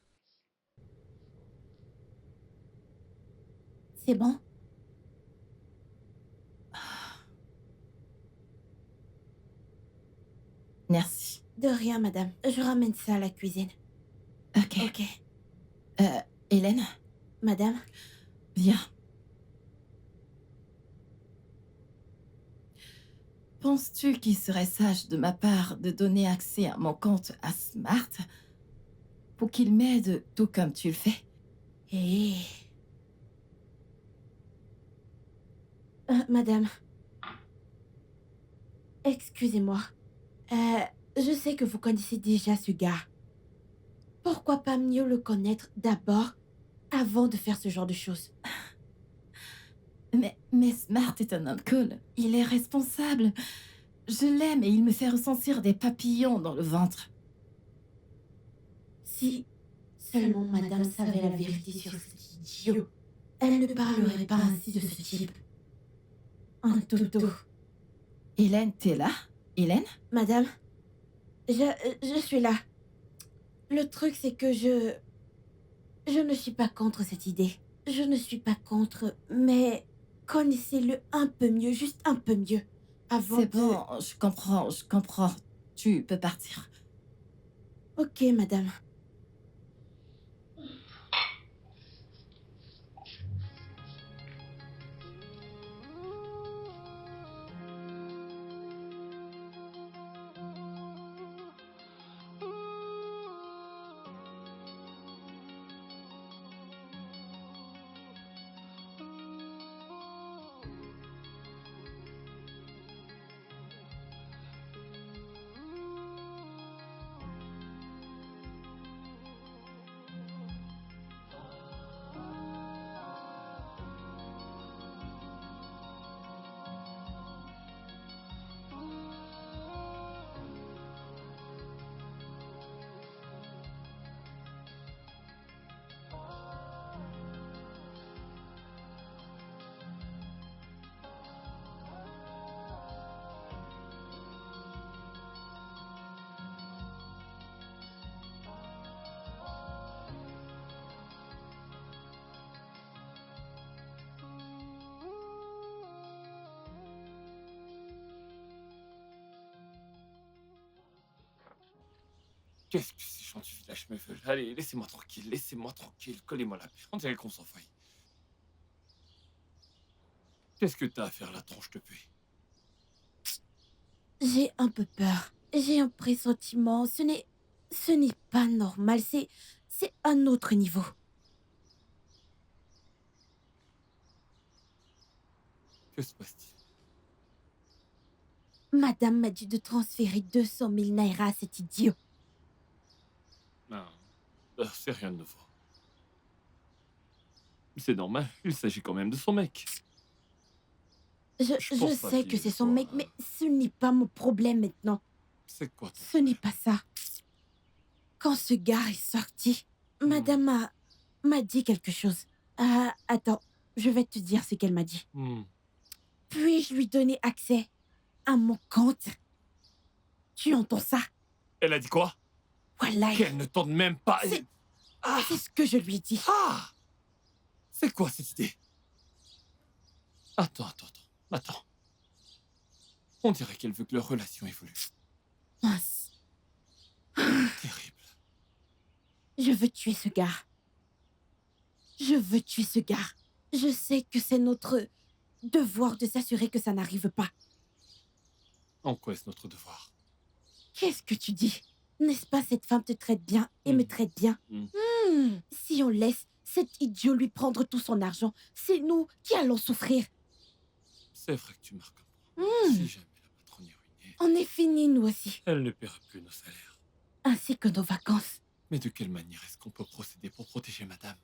C'est bon? Merci. De rien, madame. Je ramène ça à la cuisine. Ok. Ok. Hélène, Madame, viens. Penses-tu qu'il serait sage de ma part de donner accès à mon compte à Smart pour qu'il m'aide tout comme tu le fais? hé. Madame. Excusez-moi. Je sais que vous connaissez déjà ce gars. Pourquoi pas mieux le connaître d'abord avant de faire ce genre de choses? Mais Mais Smart est un homme cool. Il est responsable. Je l'aime et il me fait ressentir des papillons dans le ventre. Si seulement madame savait la vérité sur cet idiot, elle ne parlerait pas ainsi de ce type. Un toto. Hélène, t'es là? Hélène? Madame, je suis là. Le truc, c'est que je ne suis pas contre cette idée. Je ne suis pas contre, mais connaissez-le un peu mieux, juste un peu mieux. Avant C'est de... bon, je comprends. Tu peux partir. Ok, madame. Qu'est-ce que ces gens du village me veulent? Allez, laissez-moi tranquille, collez-moi la paix. On dirait qu'on s'en faille. Qu'est-ce que t'as à faire là, tronche de paix? J'ai un peu peur. J'ai un pressentiment. Ce n'est pas normal. C'est un autre niveau. Que se passe-t-il? Madame m'a dit de transférer 200 000 naira à cet idiot. Non, c'est rien de nouveau. C'est normal, il s'agit quand même de son mec. Je pense pas sais qu'il que c'est son soit- mec, mais ce n'est pas mon problème maintenant. C'est quoi ton Ce n'est pas ça. Quand ce gars est sorti, madame m'a dit quelque chose. Ah, attends, je vais te dire ce qu'elle m'a dit. Puis-je lui donner accès à mon compte? Tu entends ça? Elle a dit quoi? Voilà. Qu'elle ne tourne même pas. C'est- C'est ce que je lui ai dit. Ah! C'est quoi cette idée? Attends. On dirait qu'elle veut que leur relation évolue. Mince. Terrible. Je veux tuer ce gars. Je sais que c'est notre devoir de s'assurer que ça n'arrive pas. En quoi est-ce notre devoir? Qu'est-ce que tu dis? N'est-ce pas cette femme te traite bien et me traite bien? Si on laisse cet idiot lui prendre tout son argent, c'est nous qui allons souffrir. C'est vrai que tu marques un point. Si jamais la patronne est ruinée, On est finis, nous aussi. elle ne paiera plus nos salaires. Ainsi que nos vacances. Mais de quelle manière est-ce qu'on peut procéder pour protéger madame?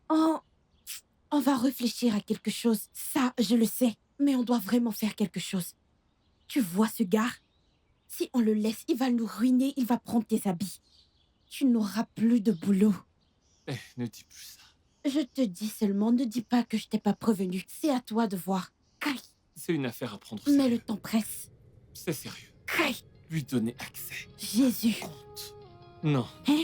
On va réfléchir à quelque chose. Ça, je le sais. Mais on doit vraiment faire quelque chose. Tu vois ce gars? Si on le laisse, il va nous ruiner, il va prendre tes habits. Tu n'auras plus de boulot. Eh, ne dis plus ça. Je te dis seulement, ne dis pas que je t'ai pas prévenu. C'est à toi de voir. Kai, C'est une affaire à prendre au mais sérieux. le temps presse. C'est sérieux. Kai, Lui donner accès. Jésus. Compte. Non. Hein?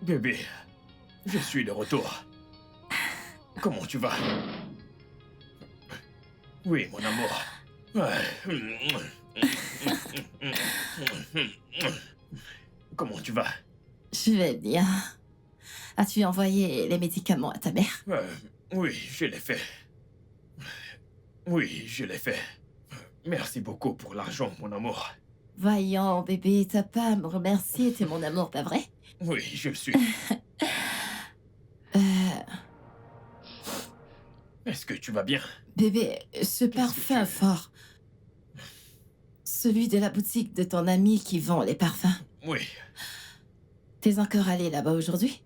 Bébé, je suis de retour. Comment tu vas? Oui, mon amour. Ouais. Comment tu vas? Je vais bien. As-tu envoyé les médicaments à ta mère? Oui, je l'ai fait. Oui, je l'ai fait. Merci beaucoup pour l'argent, mon amour. Voyons, bébé, t'as pas à me remercier, t'es mon amour, pas vrai? Oui, je le suis. Est-ce que tu vas bien? Bébé, ce parfum tu- fort. Celui de la boutique de ton ami qui vend les parfums. Oui. T'es encore allé là-bas aujourd'hui?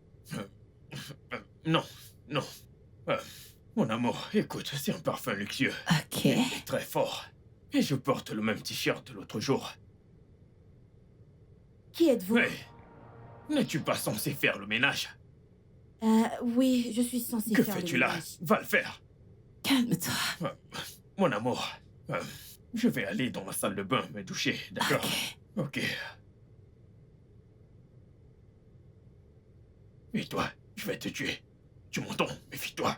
Non, non. Euh, Mon amour, écoute, c'est un parfum luxueux. Ok. Il est très fort. Et je porte le même t-shirt de l'autre jour. Qui êtes-vous? Mais, n'es-tu pas censé faire le ménage? Oui, je suis censée Que faire le fais-tu là? ménage. Va le faire. Calme-toi. Euh, Mon amour, je vais aller dans la salle de bain me doucher, d'accord? Ok. Ok. Et toi, je vais te tuer. Tu m'entends? Méfie-toi.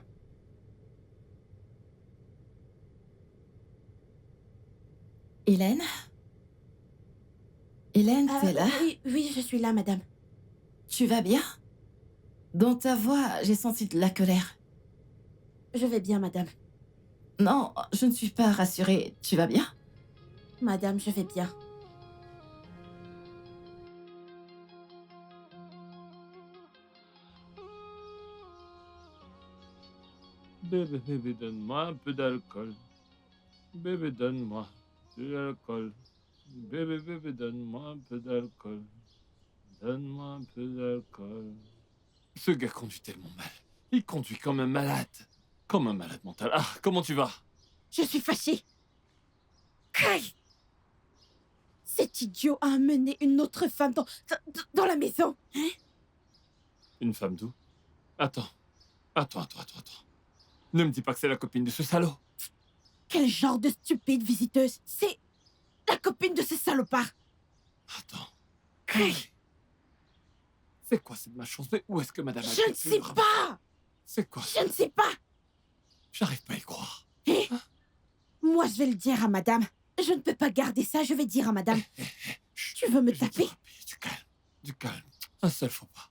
Hélène? Hélène, t'es là? Oui, oui, je suis là, madame. Tu vas bien? Dans ta voix, j'ai senti de la colère. Je vais bien, madame. Non, je ne suis pas rassurée. Tu vas bien? Madame, je vais bien. Bébé, bébé, donne-moi un peu d'alcool. Bébé, donne-moi de l'alcool. Bébé, bébé, donne-moi un peu d'alcool. Donne-moi un peu d'alcool. Ce gars conduit tellement mal. Il conduit comme un malade. Comme un malade mental. Ah, comment tu vas? Je suis fâchée. Kai! Cet idiot a amené une autre femme dans la maison. Hein? Une femme d'où? Attends. Attends. Ne me dis pas que c'est la copine de ce salaud. Quel genre de stupide visiteuse? C'est la copine de ce salopard. Attends. Kai! C'est quoi cette malchance? Mais où est-ce que madame a Je ne sais pas. C'est quoi? Je ne sais pas. J'arrive pas à y croire. Eh? Moi, je vais le dire à madame. Je ne peux pas garder ça, je vais dire à madame. Chut, Tu veux me je vais te taper? rappeler. Du calme. Un seul faux pas.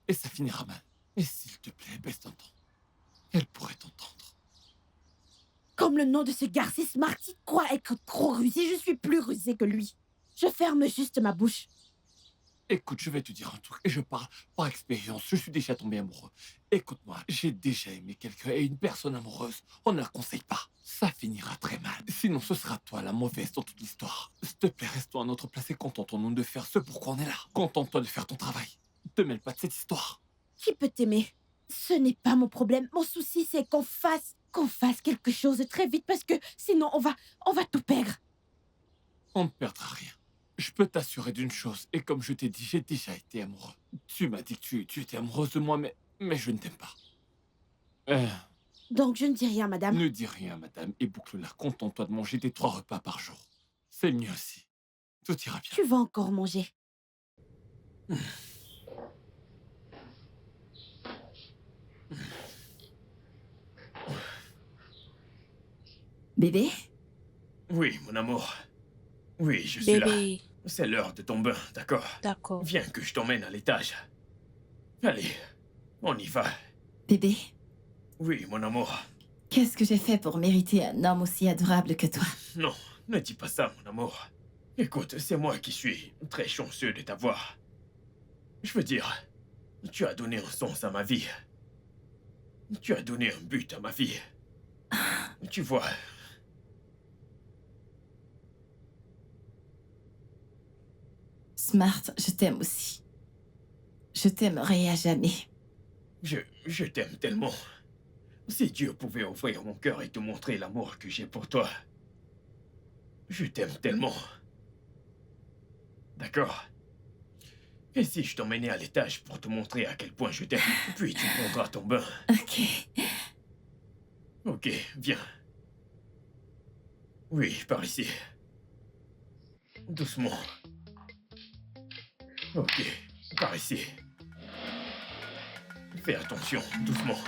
Et ça finira mal. Et s'il te plaît, baisse ton ton. Elle pourrait t'entendre. Comme le nom de ce garçon Smart, il croit être trop rusé. Je suis plus rusée que lui. Je ferme juste ma bouche. Écoute, je vais te dire un truc, et je parle par expérience, je suis déjà tombé amoureux. Écoute-moi, j'ai déjà aimé quelqu'un, et une personne amoureuse, on ne la conseille pas. Ça finira très mal. Sinon, ce sera toi la mauvaise dans toute l'histoire. S'il te plaît, reste-toi à notre place et contentons-nous de faire ce pourquoi on est là. Contente-toi de faire ton travail. Te mêle pas de cette histoire. Qui peut t'aimer? Ce n'est pas mon problème. Mon souci, c'est qu'on fasse quelque chose très vite parce que sinon on va tout perdre. On ne perdra rien. Je peux t'assurer d'une chose, et comme je t'ai dit, j'ai déjà été amoureux. Tu m'as dit que tu étais amoureuse de moi, mais je ne t'aime pas. Donc je ne dis rien, madame. Ne dis rien, madame, et boucle-la. Contente-toi de manger tes 3 repas par jour. C'est le mien aussi. Tout ira bien. Tu vas encore manger. Bébé? Oui, mon amour. Oui, je suis là. Bébé, C'est l'heure de ton bain, d'accord? d'accord. Viens que je t'emmène à l'étage. Allez, on y va. Bébé? Oui, mon amour. Qu'est-ce que j'ai fait pour mériter un homme aussi adorable que toi? Non, ne dis pas ça, mon amour. Écoute, c'est moi qui suis très chanceux de t'avoir. Je veux dire, tu as donné un sens à ma vie. Tu as donné un but à ma vie. Tu vois, Smart, je t'aime aussi. Je t'aimerai à jamais. je t'aime tellement. Si Dieu pouvait ouvrir mon cœur et te montrer l'amour que j'ai pour toi. Je t'aime tellement. D'accord? Et si je t'emmenais à l'étage pour te montrer à quel point je t'aime, puis tu prendras ton bain. Ok. Ok, viens. Oui, par ici. Doucement. Ok, par ici. Fais attention, doucement.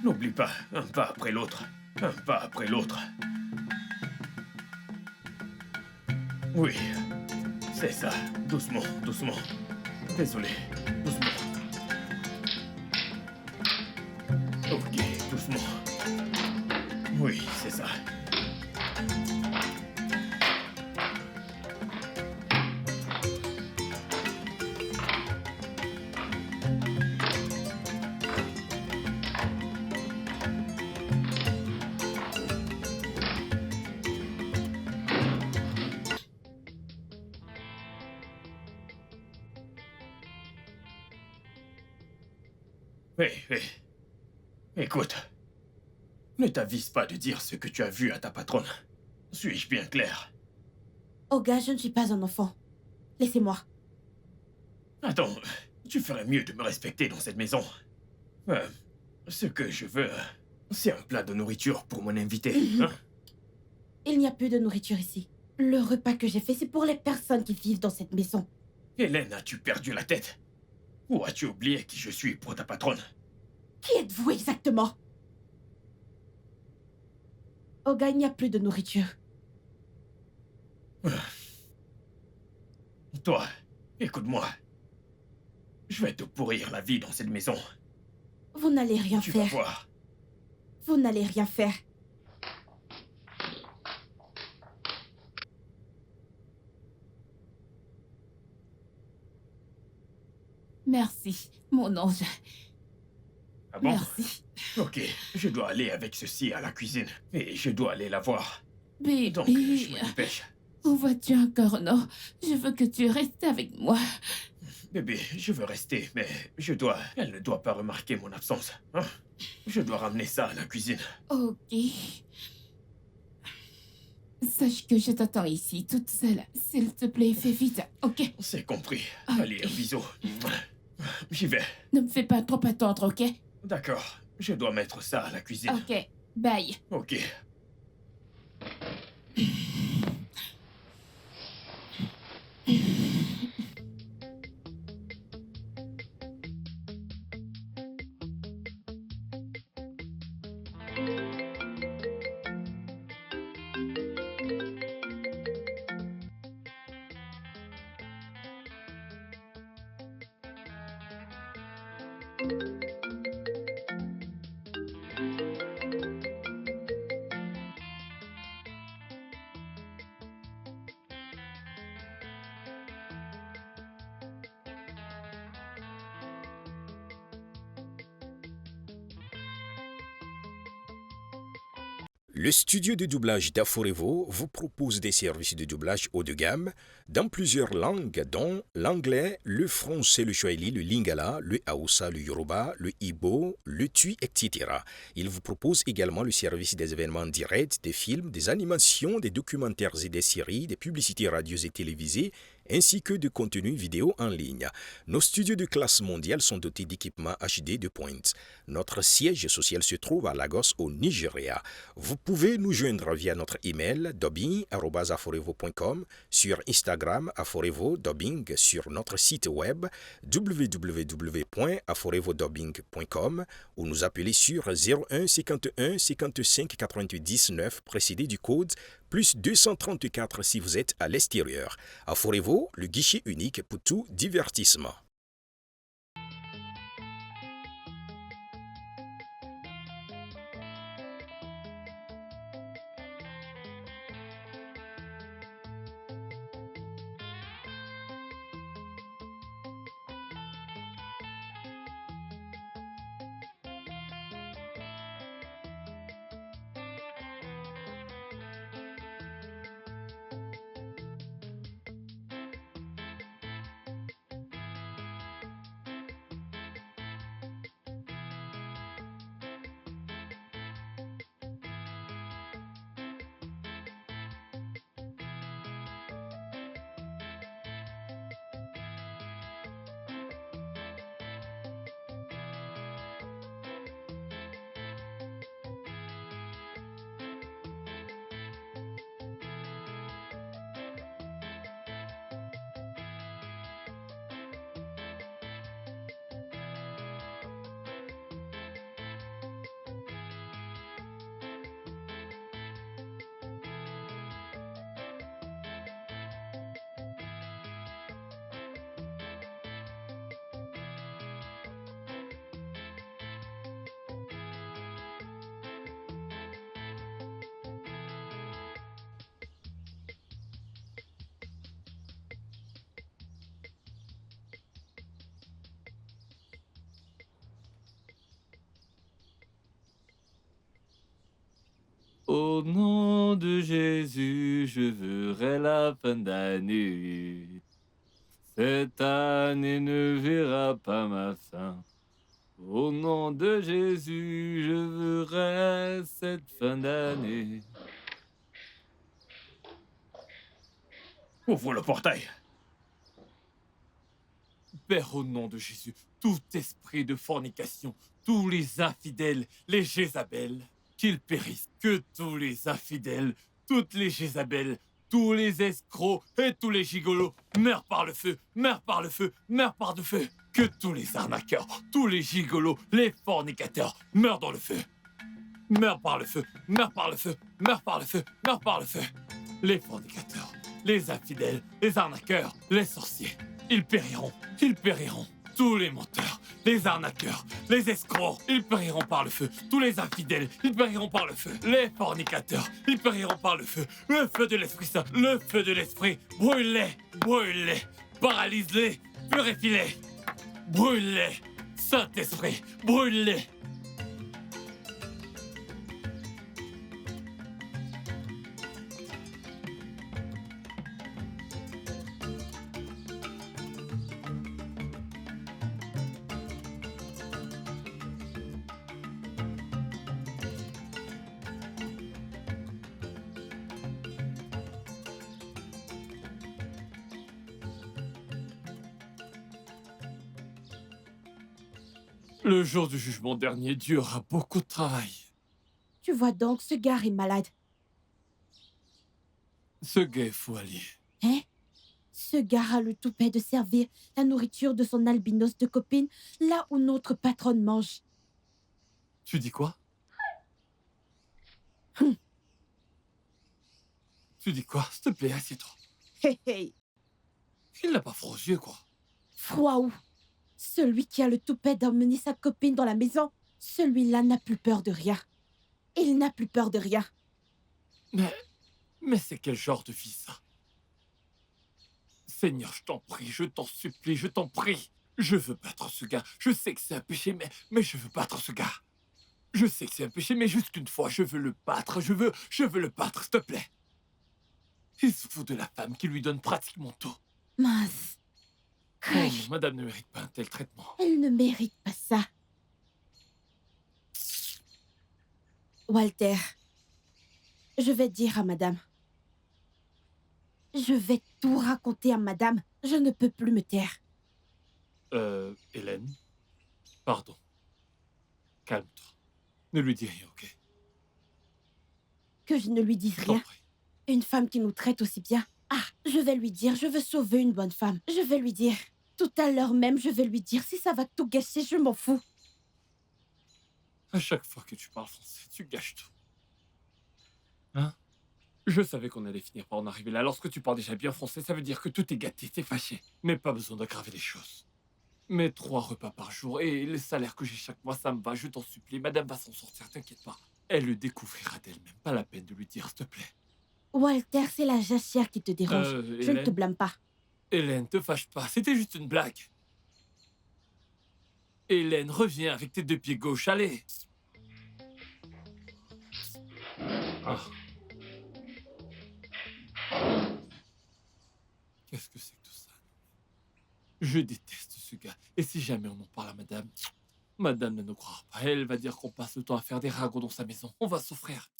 N'oublie pas, un pas après l'autre. Un pas après l'autre. Oui, c'est ça. Doucement, doucement. Désolé, doucement. Ok, doucement. Oui, c'est ça. Hé, hé. Écoute, ne t'avise pas de dire ce que tu as vu à ta patronne. Suis-je bien clair? Olga, je ne suis pas un enfant. Laissez-moi. Attends, tu ferais mieux de me respecter dans cette maison. Ce que je veux, c'est un plat de nourriture pour mon invité, hein? Il n'y a plus de nourriture ici. Le repas que j'ai fait, c'est pour les personnes qui vivent dans cette maison. Hélène, as-tu perdu la tête? Ou as-tu oublié qui je suis pour ta patronne? Qui êtes-vous exactement? Olga, il n'y a plus de nourriture. Toi, écoute-moi. Je vais te pourrir la vie dans cette maison. Vous n'allez rien Tu vas faire. voir. Vous n'allez rien faire. Merci, mon ange. Ah bon? Merci. Ok, je dois aller avec ceci à la cuisine. Et je dois aller la voir. Bébé, Donc, je me dépêche. où vas-tu encore? Non, je veux que tu restes avec moi. Bébé, je veux rester, mais je dois... Elle ne doit pas remarquer mon absence. Hein? Je dois ramener ça à la cuisine. Ok. Sache que je t'attends ici, toute seule. S'il te plaît, fais vite, ok? C'est compris. Ok. Allez, un bisou. J'y vais. Ne me fais pas trop attendre, ok? D'accord. Je dois mettre ça à la cuisine. Ok, bye. Ok. Le studio de doublage d'Aforevo vous propose des services de doublage haut de gamme dans plusieurs langues, dont l'anglais, le français, le swahili, le lingala, le haoussa, le yoruba, le igbo, le tui, etc. Il vous propose également le service des événements directs, des films, des animations, des documentaires et des séries, des publicités radios et télévisées, ainsi que de contenus vidéo en ligne. Nos studios de classe mondiale sont dotés d'équipements HD de pointe. Notre siège social se trouve à Lagos, au Nigeria. Vous pouvez nous joindre via notre email dubbing@aforevo.com, sur Instagram Aforevo Dubbing, sur notre site web www.aforevodubbing.com ou nous appeler sur 01 51 55 99 précédé du code plus 234 si vous êtes à l'extérieur. Aforevo, le guichet unique pour tout divertissement. Au nom de Jésus, je verrai la fin d'année. Cette année ne verra pas ma fin. Au nom de Jésus, je verrai cette fin d'année. Ouvre le portail. Père, au nom de Jésus, tout esprit de fornication, tous les infidèles, les Jézabels, qu'ils périssent. Que tous les infidèles, toutes les Jézabels, tous les escrocs et tous les gigolos meurent par le feu, meurent par le feu, meurent par le feu. Que tous les arnaqueurs, tous les gigolos, les fornicateurs meurent dans le feu. Meurent par le feu, meurent par le feu, meurent par le feu, meurent par le feu. Les fornicateurs, les infidèles, les arnaqueurs, les sorciers, ils périront, ils périront. Tous les menteurs, les arnaqueurs, les escrocs, ils périront par le feu. Tous les infidèles, ils périront par le feu. Les fornicateurs, ils périront par le feu. Le feu de l'Esprit Saint, le feu de l'Esprit, brûle-les, brûle-les, paralyse-les, purifie-les, brûle-les. Saint-Esprit, brûle-les. Le jour du jugement dernier, Dieu aura beaucoup de travail. Tu vois donc, ce gars est malade. Ce gars est fou allié. Hein? Ce gars a le toupet de servir la nourriture de son albinos de copine là où notre patronne mange. Tu dis quoi? Tu dis quoi? S'il te plaît, assieds-toi. Hé hé. Il n'a pas froid aux yeux, quoi. Froid où? Celui qui a le toupet d'emmener sa copine dans la maison, celui-là n'a plus peur de rien. Il n'a plus peur de rien. Mais c'est quel genre de vie, ça? Seigneur, je t'en prie, je t'en supplie, je t'en prie. Je veux battre ce gars. Je sais que c'est un péché, mais je veux battre ce gars. Je sais que c'est un péché, mais juste une fois, je veux le battre. Je veux le battre, s'il te plaît. Il se fout de la femme qui lui donne pratiquement tout. Mince. Oh non, madame ne mérite pas un tel traitement. Elle ne mérite pas ça. Walter, je vais dire à madame. Je vais tout raconter à madame. Je ne peux plus me taire. Hélène, pardon. Calme-toi. Ne lui dis rien, ok? Que je ne lui dise Je t'en rien. prie. Une femme qui nous traite aussi bien. Ah, je vais lui dire, je veux sauver une bonne femme. Je vais lui dire. Tout à l'heure même, je vais lui dire. Si ça va tout gâcher, je m'en fous. À chaque fois que tu parles français, tu gâches tout. Hein? Je savais qu'on allait finir par en arriver là. Lorsque tu parles déjà bien français, ça veut dire que tout est gâté, t'es fâché. Mais pas besoin d'aggraver les choses. Mes 3 repas par jour et les salaires que j'ai chaque mois, ça me va, je t'en supplie. Madame va s'en sortir, t'inquiète pas. Elle le découvrira d'elle-même. Pas la peine de lui dire, s'il te plaît. Walter, c'est la jachère qui te dérange. Je ne te Hélène, blâme pas. Hélène, te fâche pas, c'était juste une blague. Hélène, reviens avec tes 2 pieds gauche, allez. Ah. Qu'est-ce que c'est que tout ça? Je déteste ce gars. Et si jamais on en parle à madame, madame ne nous croira pas. Elle va dire qu'on passe le temps à faire des ragots dans sa maison. On va souffrir.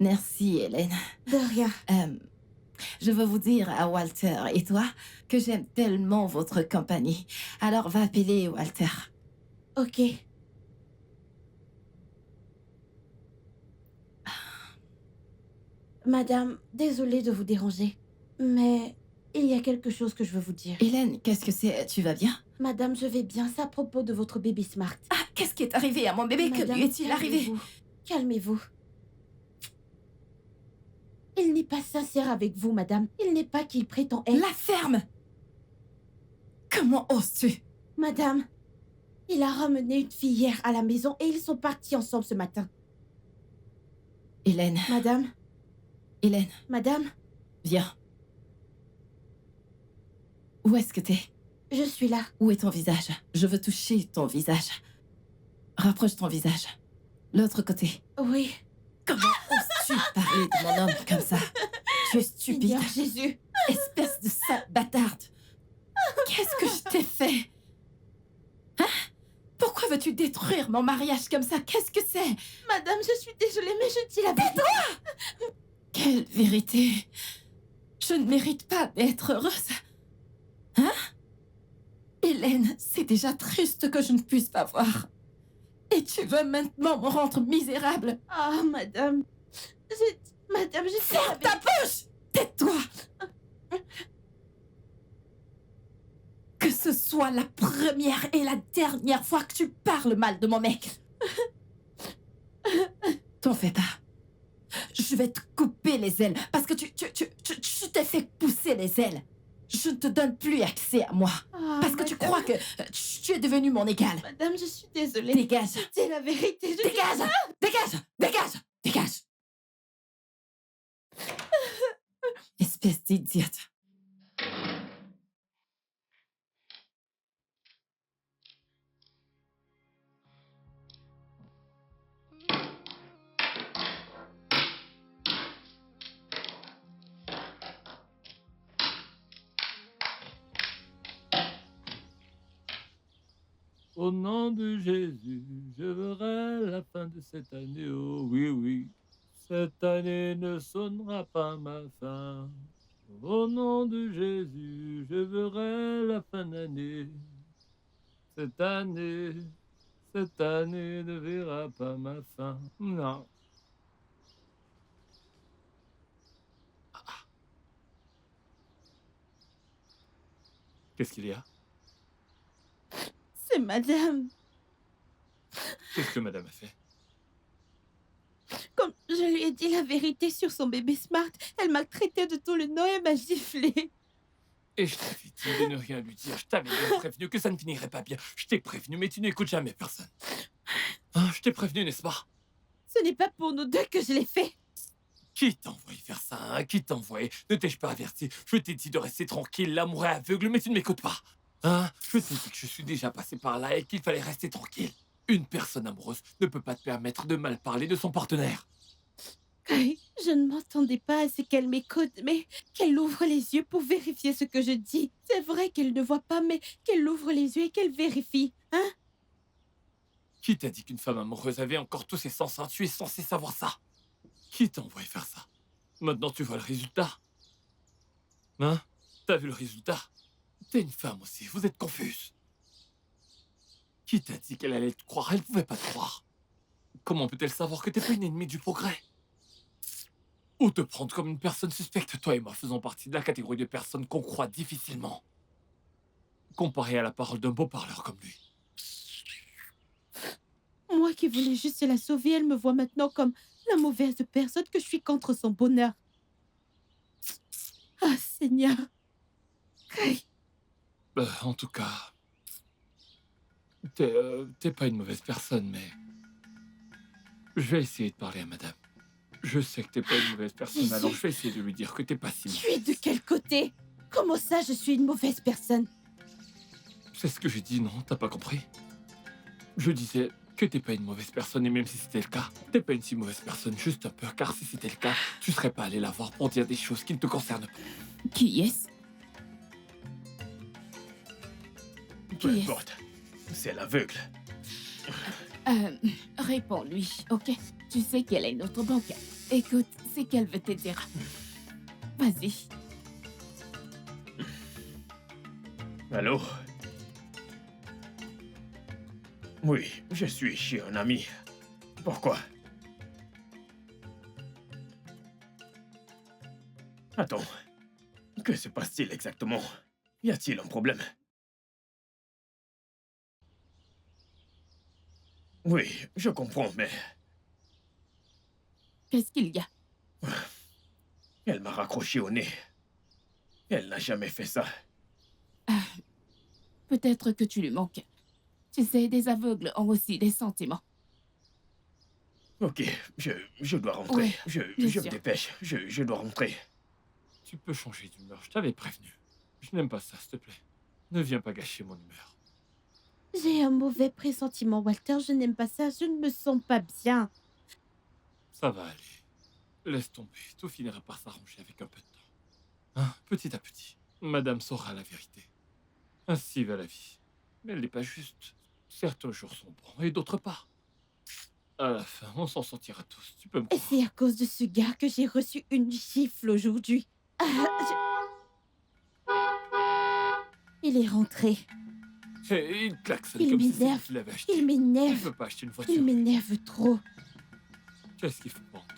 Merci, Hélène. De rien. Je veux vous dire à Walter et toi que j'aime tellement votre compagnie. Alors va appeler Walter. Ok. Madame, désolée de vous déranger, mais il y a quelque chose que je veux vous dire. Hélène, qu'est-ce que c'est? Tu vas bien? Madame, je vais bien, c'est à propos de votre bébé Smart. Ah, qu'est-ce qui est arrivé à mon bébé? Que Madame, lui est-il arrivé? calmez-vous. Calmez-vous. Il n'est pas sincère avec vous, madame. Il n'est pas qu'il prétend être. La ferme! Comment oses-tu? Madame, il a ramené une fille hier à la maison et ils sont partis ensemble ce matin. Hélène, Madame, Hélène, madame, viens. Où est-ce que t'es? je suis là. Où est ton visage? Je veux toucher ton visage. Rapproche ton visage. L'autre côté. Oui, Comment oses-tu parler de mon homme comme ça? Tu es stupide. Seigneur Jésus. Espèce de sale bâtarde. Qu'est-ce que je t'ai fait? Hein? Pourquoi veux-tu détruire mon mariage comme ça? Qu'est-ce que c'est? Madame, je suis désolée, mais je dis la vérité. Quelle vérité! Je ne mérite pas d'être heureuse. Hein? Hélène, c'est déjà triste que je ne puisse pas voir. Et tu veux maintenant me rendre misérable? Ah, madame. Madame, je dis la Ferme ta vérité. bouche! Tais-toi! Que ce soit la première et la dernière fois que tu parles mal de mon mec. T'en fais pas. Je vais te couper les ailes parce que tu t'es fait pousser les ailes. Je ne te donne plus accès à moi Ah, parce que tu madame. crois que tu es devenu mon égal. Madame, je suis désolée. Dégage! C'est la vérité. Je Dégage! Dégage! Dégage! Dégage! Espèce d'idiote. Au nom de Jésus, je verrai la fin de cette année. Oh oui, oui, cette année ne sonnera pas ma fin. Au nom de Jésus, je verrai la fin d'année. Cette année ne verra pas ma fin. Non. Qu'est-ce qu'il y a? C'est madame. Qu'est-ce que madame a fait? Comme je lui ai dit la vérité sur son bébé Smart, elle m'a traité de tout le nom et m'a giflé. Et je t'avais dit de ne rien lui dire. Je t'avais bien prévenu que ça ne finirait pas bien. Je t'ai prévenu, mais tu n'écoutes jamais personne. Hein, je t'ai prévenu, n'est-ce pas? Ce n'est pas pour nous deux que je l'ai fait. Qui t'a envoyé faire ça, hein? Qui t'a envoyé? Ne t'ai-je pas averti? Je t'ai dit de rester tranquille, l'amour est aveugle, mais tu ne m'écoutes pas. Hein? Je t'ai dit que je suis déjà passé par là et qu'il fallait rester tranquille. Une personne amoureuse ne peut pas te permettre de mal parler de son partenaire. Kai, je ne m'attendais pas à ce qu'elle m'écoute, mais qu'elle ouvre les yeux pour vérifier ce que je dis. C'est vrai qu'elle ne voit pas, mais qu'elle ouvre les yeux et qu'elle vérifie. Hein? Qui t'a dit qu'une femme amoureuse avait encore tous ses sens, hein? Tu es censé savoir ça. Qui t'a envoyé faire ça? Maintenant tu vois le résultat. Hein? T'as vu le résultat? T'es une femme aussi, vous êtes confuse. Qui t'a dit qu'elle allait te croire? Elle pouvait pas te croire. Comment peut-elle savoir que t'es pas une ennemie du progrès? Ou te prendre comme une personne suspecte, toi et moi faisons partie de la catégorie de personnes qu'on croit difficilement. Comparé à la parole d'un beau parleur comme lui. Moi qui voulais juste la sauver, elle me voit maintenant comme la mauvaise personne que je suis contre son bonheur. Ah, Seigneur. Kai, En tout cas, t'es pas une mauvaise personne, mais je vais essayer de parler à madame. Je sais que t'es pas une mauvaise personne, Jésus. alors je vais essayer de lui dire que t'es pas si tu es mauvaise. de quel côté? Comment ça, je suis une mauvaise personne? C'est ce que j'ai dit, non? T'as pas compris? Je disais que t'es pas une mauvaise personne, et même si c'était le cas, t'es pas une si mauvaise personne, juste un peu, car si c'était le cas, tu serais pas allé la voir pour dire des choses qui ne te concernent pas. Qui est-ce? Peu Qui est-ce? importe. C'est l'aveugle. Réponds-lui, ok? Tu sais qu'elle est notre banquière. Écoute, c'est qu'elle veut te dire. Vas-y. Allô? Oui, je suis chez un ami. Pourquoi? Attends, que se passe-t-il exactement? Y a-t-il un problème? Oui, je comprends, mais Qu'est-ce qu'il y a? elle m'a raccroché au nez. Elle n'a jamais fait ça. Peut-être que tu lui manques. Tu sais, des aveugles ont aussi des sentiments. Ok, je dois rentrer. Oui, je bien me sûr. dépêche. Je dois rentrer. Tu peux changer d'humeur, je t'avais prévenu. Je n'aime pas ça, s'il te plaît. Ne viens pas gâcher mon humeur. J'ai un mauvais pressentiment, Walter. Je n'aime pas ça. Je ne me sens pas bien. Ça va aller. Laisse tomber, tout finira par s'arranger avec un peu de temps. Hein, petit à petit, madame saura la vérité. Ainsi va la vie. Mais elle n'est pas juste. Certains jours sont bons et d'autres pas. À la fin, on s'en sortira tous, tu peux me Et croire. c'est à cause de ce gars que j'ai reçu une gifle aujourd'hui. Il est rentré. Et il klaxonne Il comme si c'est lui m'énerve. qui l'avait acheté. Il Il m'énerve. veut pas acheter une voiture. Il m'énerve trop. Qu'est-ce qu'il faut pas entendre?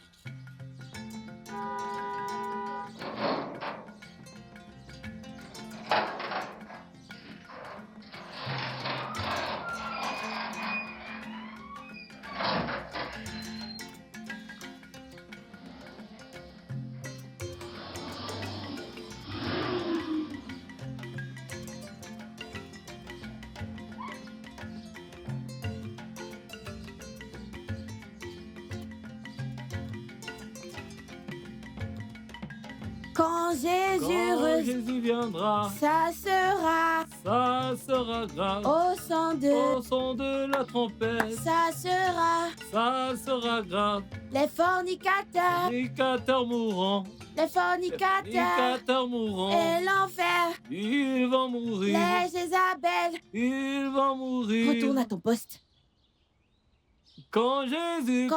Quand Jésus Quand Jésus viendra, ça sera ça sera grave. au sang de... Au son de la trompette, Ça sera ça sera grave. les fornicateurs, Fornicateurs mourants, les fornicateurs fornicateurs mourants. et l'enfer, Ils vont mourir, les Jézabel. ils vont mourir. Retourne à ton poste. Quand Jésus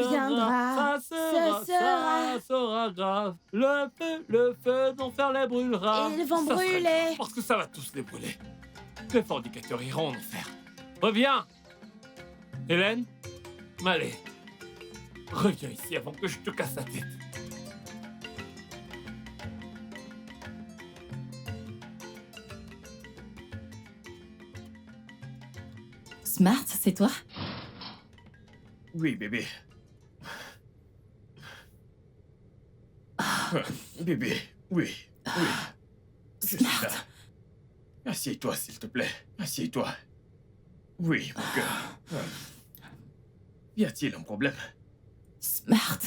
viendra, ça sera grave. Le feu d'enfer les brûlera. Ils vont Ça sera brûler. grave, parce que ça va tous les brûler. Les fornicateurs iront en enfer. Reviens, Hélène. Allez, reviens ici avant que je te casse la tête. Smart, c'est toi? Oui, bébé. Bébé, oui, oui. Je suis là. Assieds-toi, s'il te plaît. Assieds-toi. Oui, mon cœur. Y a-t-il un problème? Smart,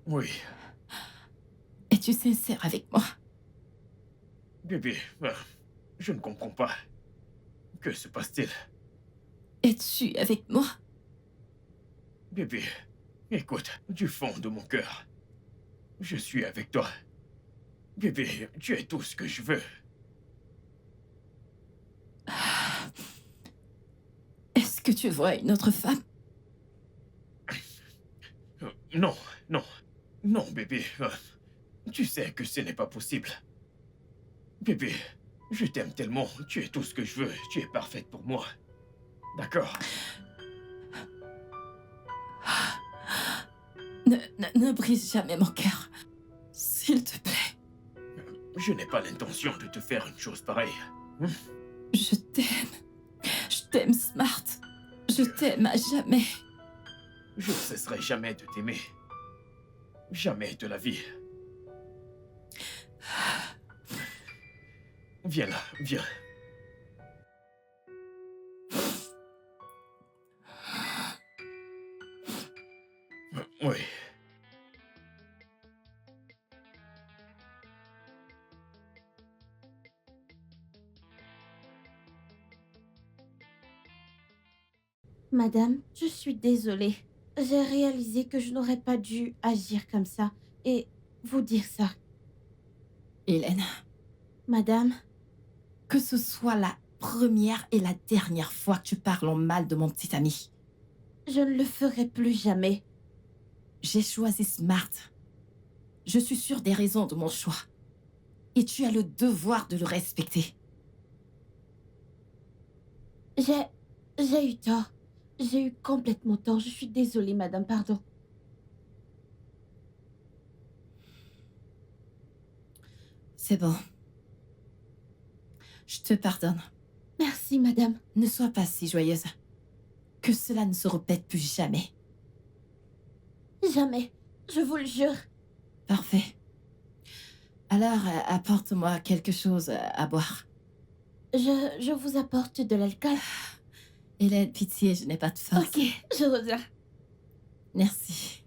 Oui, es-tu sincère avec moi? bébé, je ne comprends pas. Que se passe-t-il? Es-tu avec moi? Bébé, écoute, du fond de mon cœur, je suis avec toi. Bébé, tu es tout ce que je veux. Est-ce que tu vois une autre femme? Non, non, non, bébé. Tu sais que ce n'est pas possible. Bébé, je t'aime tellement. Tu es tout ce que je veux. Tu es parfaite pour moi. D'accord? Ne brise jamais mon cœur. S'il te plaît. Je n'ai pas l'intention de te faire une chose pareille. Je t'aime. Je t'aime, Smart. Je t'aime à jamais. Je ne cesserai jamais de t'aimer. Jamais de la vie. Viens là, viens. Oui. Madame, je suis désolée. J'ai réalisé que je n'aurais pas dû agir comme ça et vous dire ça. Hélène, Madame, que ce soit la première et la dernière fois que tu parles en mal de mon petit ami. je ne le ferai plus jamais. J'ai choisi Smart. Je suis sûre des raisons de mon choix. Et tu as le devoir de le respecter. J'ai eu tort. J'ai eu complètement tort. Je suis désolée, madame, pardon. C'est bon. Je te pardonne. Merci, madame. Ne sois pas si joyeuse. Que cela ne se répète plus jamais. Jamais. Je vous le jure. Parfait. Alors, apporte-moi quelque chose à boire. Je vous apporte de l'alcool. Hélène, pitié, je n'ai pas de force. Ok, je reviens. Merci.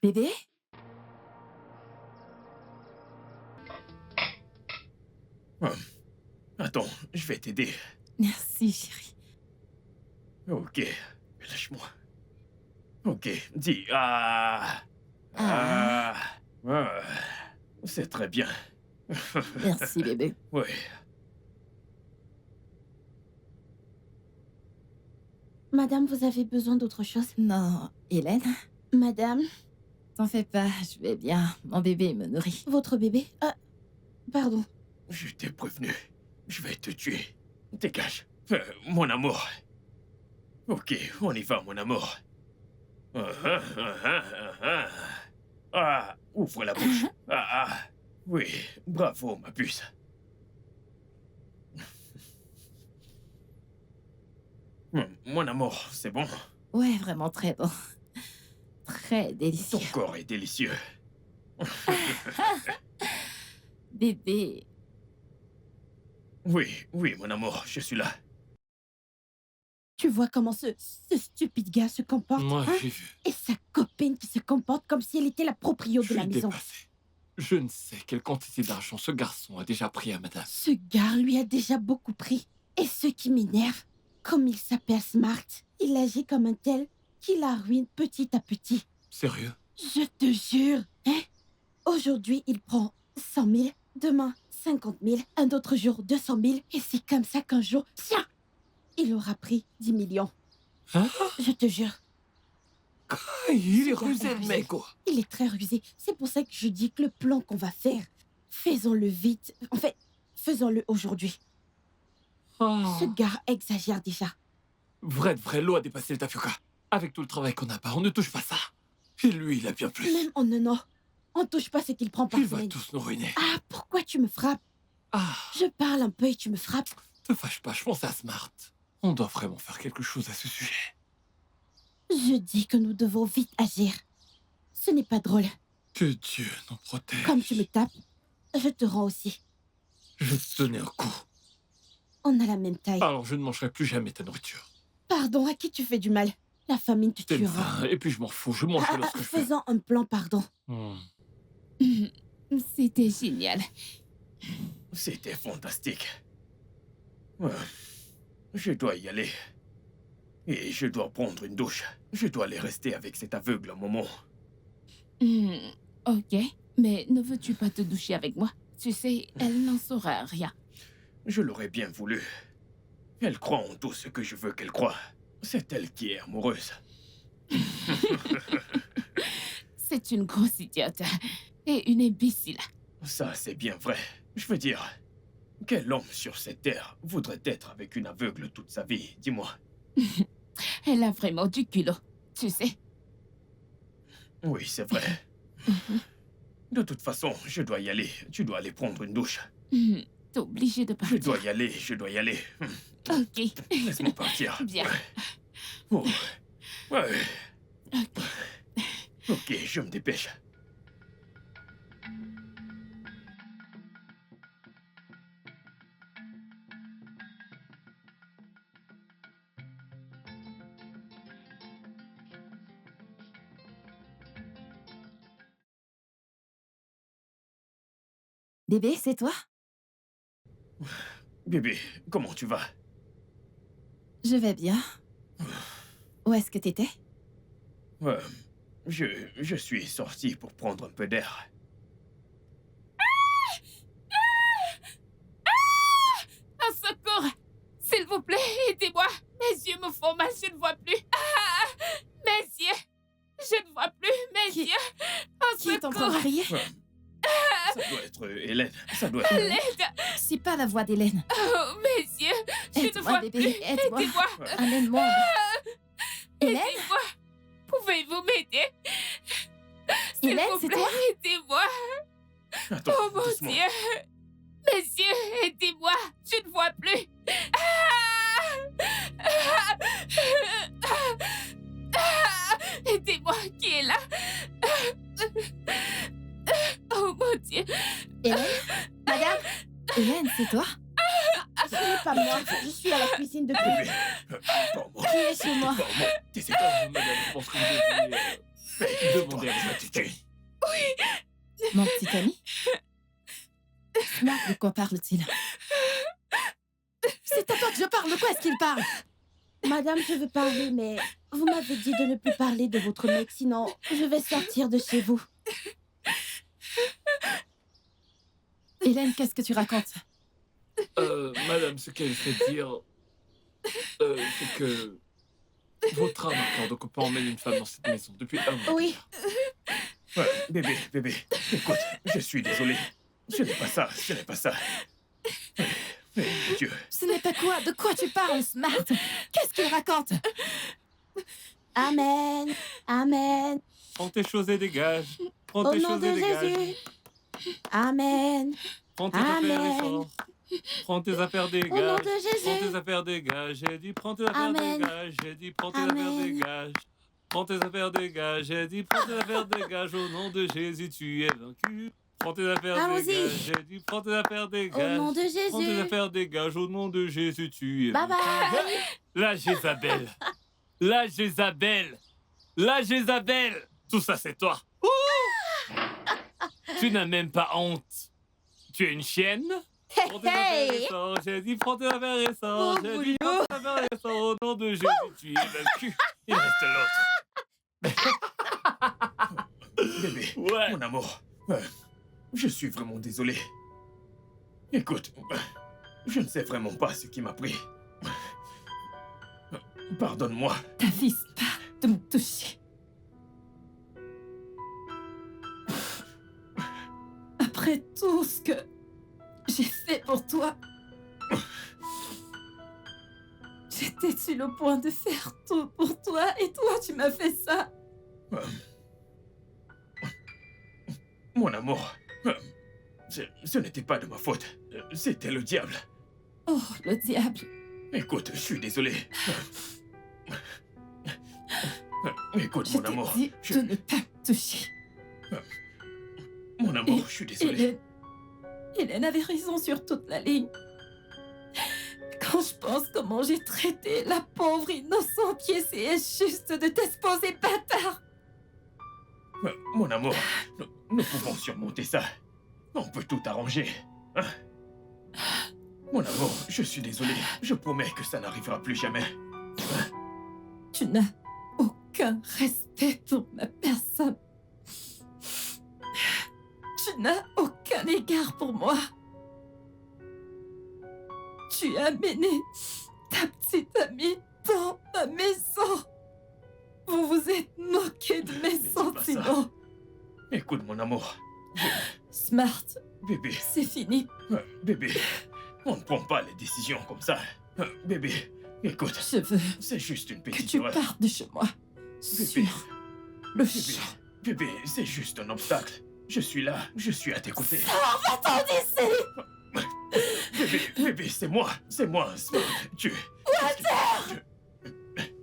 Bébé? Attends, je vais t'aider. Merci, chérie. Ok, lâche-moi. Ok, dis ah. Ah. Ah. C'est très bien. Merci, bébé. Oui. Madame, vous avez besoin d'autre chose? Non, Hélène, Madame, t'en fais pas, je vais bien. Mon bébé me nourrit. votre bébé? Pardon. Je t'ai prévenu. Je vais te tuer. Dégage. Mon amour. Ok, on y va, mon amour. Ah, ouvre la bouche. Oui, bravo, ma puce. Mon amour, c'est bon? Ouais, vraiment très bon. Très Ton délicieux. corps est délicieux. Bébé. Oui, oui, mon amour, je suis là. Tu vois comment ce stupide gars se comporte, Moi, hein? j'ai vu. Et sa copine qui se comporte comme si elle était la proprio Je de la suis maison. dépassé. Je ne sais quelle quantité d'argent ce garçon a déjà pris à madame. Ce gars lui a déjà beaucoup pris. Et ce qui m'énerve, comme il s'appelle Smart, il agit comme un tel qui la ruine petit à petit. Sérieux? Je te jure, hein? Aujourd'hui, il prend 100 000, demain 50 000, un autre jour 200 000, et c'est comme ça qu'un jour, tiens, il aura pris 10 millions. Hein? Je te jure. Il est Ce gars rusé, le rusé. mec, quoi. Il est très rusé. C'est pour ça que je dis que le plan qu'on va faire, faisons-le vite. En fait, faisons-le aujourd'hui. Ce gars exagère déjà. Vrai de vrai, l'eau a dépassé le tapioca. Avec tout le travail qu'on a pas, on ne touche pas ça. Et lui, il a bien plus. Même en un an, on touche pas ce qu'il prend par Il va semaine. tous nous ruiner. Ah, pourquoi tu me frappes? Ah, Je parle un peu et tu me frappes. te fâche pas, je pense à Smart. On doit vraiment faire quelque chose à ce sujet. Je dis que nous devons vite agir. Ce n'est pas drôle. Que Dieu nous protège. Comme tu me tapes, je te rends aussi. Je vais te donner un coup. On a la même taille. Alors je ne mangerai plus jamais ta nourriture. Pardon, à qui tu fais du mal? La famine te T'es une tuera. faim, et puis je m'en fous, je mangerai lorsque je peux. Faisons un plan, pardon. C'était génial. C'était fantastique. Je dois y aller. Et je dois prendre une douche. Je dois aller rester avec cet aveugle un moment. Ok, mais ne veux-tu pas te doucher avec moi? Tu sais, elle n'en saura rien. Je l'aurais bien voulu. Elle croit en tout ce que je veux qu'elle croie. C'est elle qui est amoureuse. C'est une grosse idiote. Et une imbécile. Ça, c'est bien vrai. Je veux dire, quel homme sur cette terre voudrait être avec une aveugle toute sa vie? Dis-moi. Elle a vraiment du culot, tu sais. Oui, c'est vrai. De toute façon, je dois y aller. Tu dois aller prendre une douche. T'es obligé de Je partir. dois y aller, je dois y aller. Ok. Laisse-moi partir. Bien. Oh. Ouais. Ok. Ok, je me dépêche. Bébé, c'est toi? Bébé, comment tu vas? Je vais bien. Où est-ce que t'étais? Je suis sorti pour prendre un peu d'air. Un secours! S'il vous plaît, aidez-moi! Mes yeux me font mal, je ne vois plus. Mes yeux! Je ne vois plus mes yeux! Un Qui est en train de secours! crier? Ça doit être Hélène. Ça doit être... L'aide! C'est pas la voix d'Hélène. Oh, mes yeux! Je ne Aide-moi, vois bébé, plus! aide-moi. Aidez-moi! Amène-moi. Hélène? Aidez-moi! Pouvez-vous m'aider? S'il Hélène, vous c'est plaît, toi? aidez-moi! Attends, Oh mon doucement. Dieu! Mes yeux, aidez-moi! Je ne vois plus! Aidez-moi, qui est là? Oh mon Dieu! Hélène? Madame? Hélène, c'est toi? Ce n'est pas moi. Je suis à la cuisine depuis. Bébé, pardon. Qui est chez moi? Pardon. T'essaies Madame, je pense que vous devriez demander à votre assistant. Mon petit ami? Smart, de quoi parle-t-il? C'est à toi que je parle, de quoi est-ce qu'il parle? Madame, je veux parler, mais vous m'avez dit de ne plus parler de votre mec, sinon je vais sortir de chez vous. Hélène, qu'est-ce que tu racontes? Madame, ce qu'elle fait dire, c'est que votre âme accorde qu'on peut emmener une femme dans cette maison depuis un mois. Oui. Bébé, écoute, je suis désolé. Ce n'est pas ça, ce n'est pas ça. Mais Dieu, Ce n'est pas quoi? De quoi tu parles, Smart? Qu'est-ce qu'il raconte? Amen. Amen. Prends tes choses et dégage. Prends Au tes nom choses de et dégage. Jésus. Amen. Prends tes affaires et Amen. sors. Prends tes affaires, Au nom dégage. de Prends tes Jésus. affaires, dégage. J'ai dit, prends tes affaires, Amen. dégage. J'ai dit, prends tes Amen. affaires, dégage. Prends tes affaires, dégage. J'ai dit, prends tes affaires, dégage. Au nom de Jésus, tu es vaincu. Prends tes affaires, Allons-y. dégage. J'ai dit, prends tes affaires, Au dégage. nom de Prends tes Jésus. affaires, dégage. Au nom de Jésus, tu es Bye vaincu. bye. La Jézabel. La Jézabel. La Jézabel. Tout ça, c'est toi. Ouh. Tu n'as même pas honte. Tu es une chienne. Prends tes affaires et sors. J'ai dit, prends tes affaires et sors. Oh, J'ai dit, prends tes affaires et sors. Au nom de Jésus, tu es vaincu. Il reste l'autre. bébé, Ouais. mon amour, je suis vraiment désolé. Écoute, je ne sais vraiment pas ce qui m'a pris. Pardonne-moi. T'avises pas de me toucher. Après tout ce que j'ai fait pour toi, j'étais sur le point de faire tout pour toi et toi, tu m'as fait ça. Mon amour, ce n'était pas de ma faute. C'était le diable. Oh, le diable. Écoute, je suis désolé. Écoute, Je mon t'ai amour. dit de ne pas me toucher. Mon amour, je suis désolé. Hélène, Hélène avait raison sur toute la ligne. Quand je pense comment j'ai traité la pauvre innocente qui essayait juste de t'exposer, bâtard. Mon amour, nous pouvons surmonter ça. On peut tout arranger. Hein? Mon amour, je suis désolé. Je promets que ça n'arrivera plus jamais. Tu n'as aucun respect pour ma personne. Tu n'as aucun égard pour moi. Tu as amené ta petite amie dans ma maison. Vous vous êtes moqué de mes sentiments. Écoute, mon amour. Smart, Bébé, c'est fini. bébé, on ne prend pas les décisions comme ça. Bébé, écoute, Je veux c'est juste une que petite tu erreur. partes de chez moi. Sur le champ. Bébé, c'est juste un obstacle. Je suis là, je suis à tes côtés. Va-t'en d'ici! Bébé, c'est moi, Smart. Walter!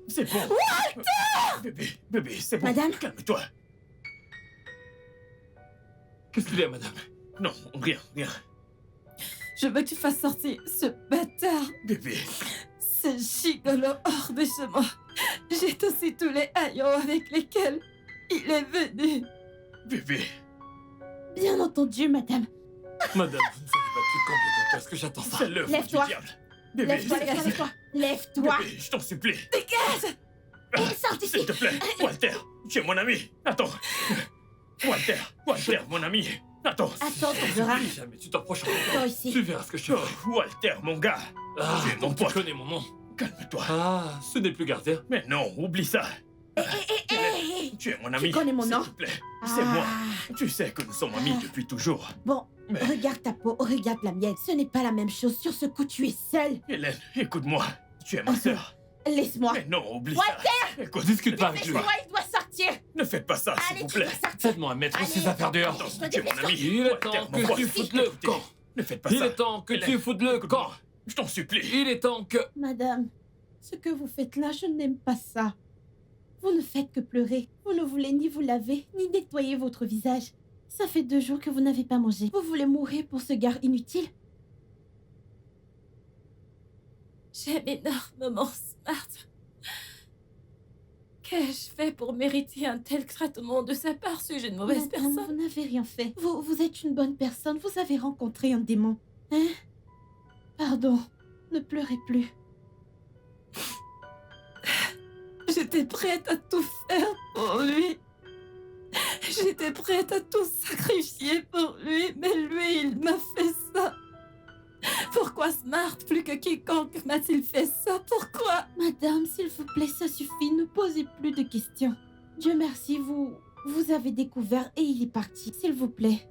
C'est bon. Walter! Bébé, c'est bon. Madame? Calme-toi. Qu'est-ce qu'il y a, madame? Non, rien. Je veux que tu fasses sortir ce bâtard, Bébé, ce gigolo hors de chez moi. J'ai aussi tous les haillons avec lesquels il est venu. bébé. Bien entendu, madame. Madame, vous ne savez pas depuis combien de temps est-ce que j'attends ça? C'est l'œuvre du Lève-toi. diable. Bébé, Lève-toi, lève-toi. Lève-toi. bébé, je t'en supplie. Dégage! Sors d'ici. S'il te plaît, Walter, tu es mon ami. Attends. Walter, mon ami. Attends. Attends, tu verras. Si jamais tu t'approches Toi encore, ici. tu verras ce que je te ferai. Walter, mon gars. Ah, tu es mon donc tu pote. connais mon nom. Calme-toi. Ah, ce n'est plus gardien. Mais non, oublie ça. Hé, Tu es mon ami. connais mon nom? S'il te plaît, c'est moi. Ah. Tu sais que nous sommes amis depuis toujours. Bon, Mais regarde ta peau, regarde la mienne. Ce n'est pas la même chose. Sur ce coup, tu es seule. Hélène, écoute-moi. Tu es ma sœur. Laisse-moi. Mais non, oublie Walter! ça. Écoute, Discute pas avec lui. Laisse-moi, il doit sortir. ne faites pas ça, s'il Allez, vous tu plaît. dois sortir. Faites-moi mettre Allez. ces affaires dehors. Attends, Je te tu es mon déteste. ami. Il est Walter, temps mon que pote. tu foutes le Écoutez, camp. Ne faites pas Il ça. est temps que tu Hélène, foutes le écoute-moi. camp. Je t'en supplie. Il est temps que... Madame, ce que vous faites là, je n'aime pas ça. Vous ne faites que pleurer. Vous ne voulez ni vous laver, ni nettoyer votre visage. Ça fait 2 jours que vous n'avez pas mangé. Vous voulez mourir pour ce gars inutile? J'aime énormément Smart. Qu'ai-je fait pour mériter un tel traitement de sa part? Suis-je une mauvaise Madame, personne? vous n'avez rien fait. Vous êtes une bonne personne. Vous avez rencontré un démon. Hein? Pardon. Ne pleurez plus. J'étais prête à tout faire pour lui. J'étais prête à tout sacrifier pour lui, mais lui, il m'a fait ça. Pourquoi Smart, plus que quiconque, m'a-t-il fait ça? Pourquoi? Madame, s'il vous plaît, ça suffit. Ne posez plus de questions. Dieu merci, vous avez découvert et il est parti. S'il vous plaît.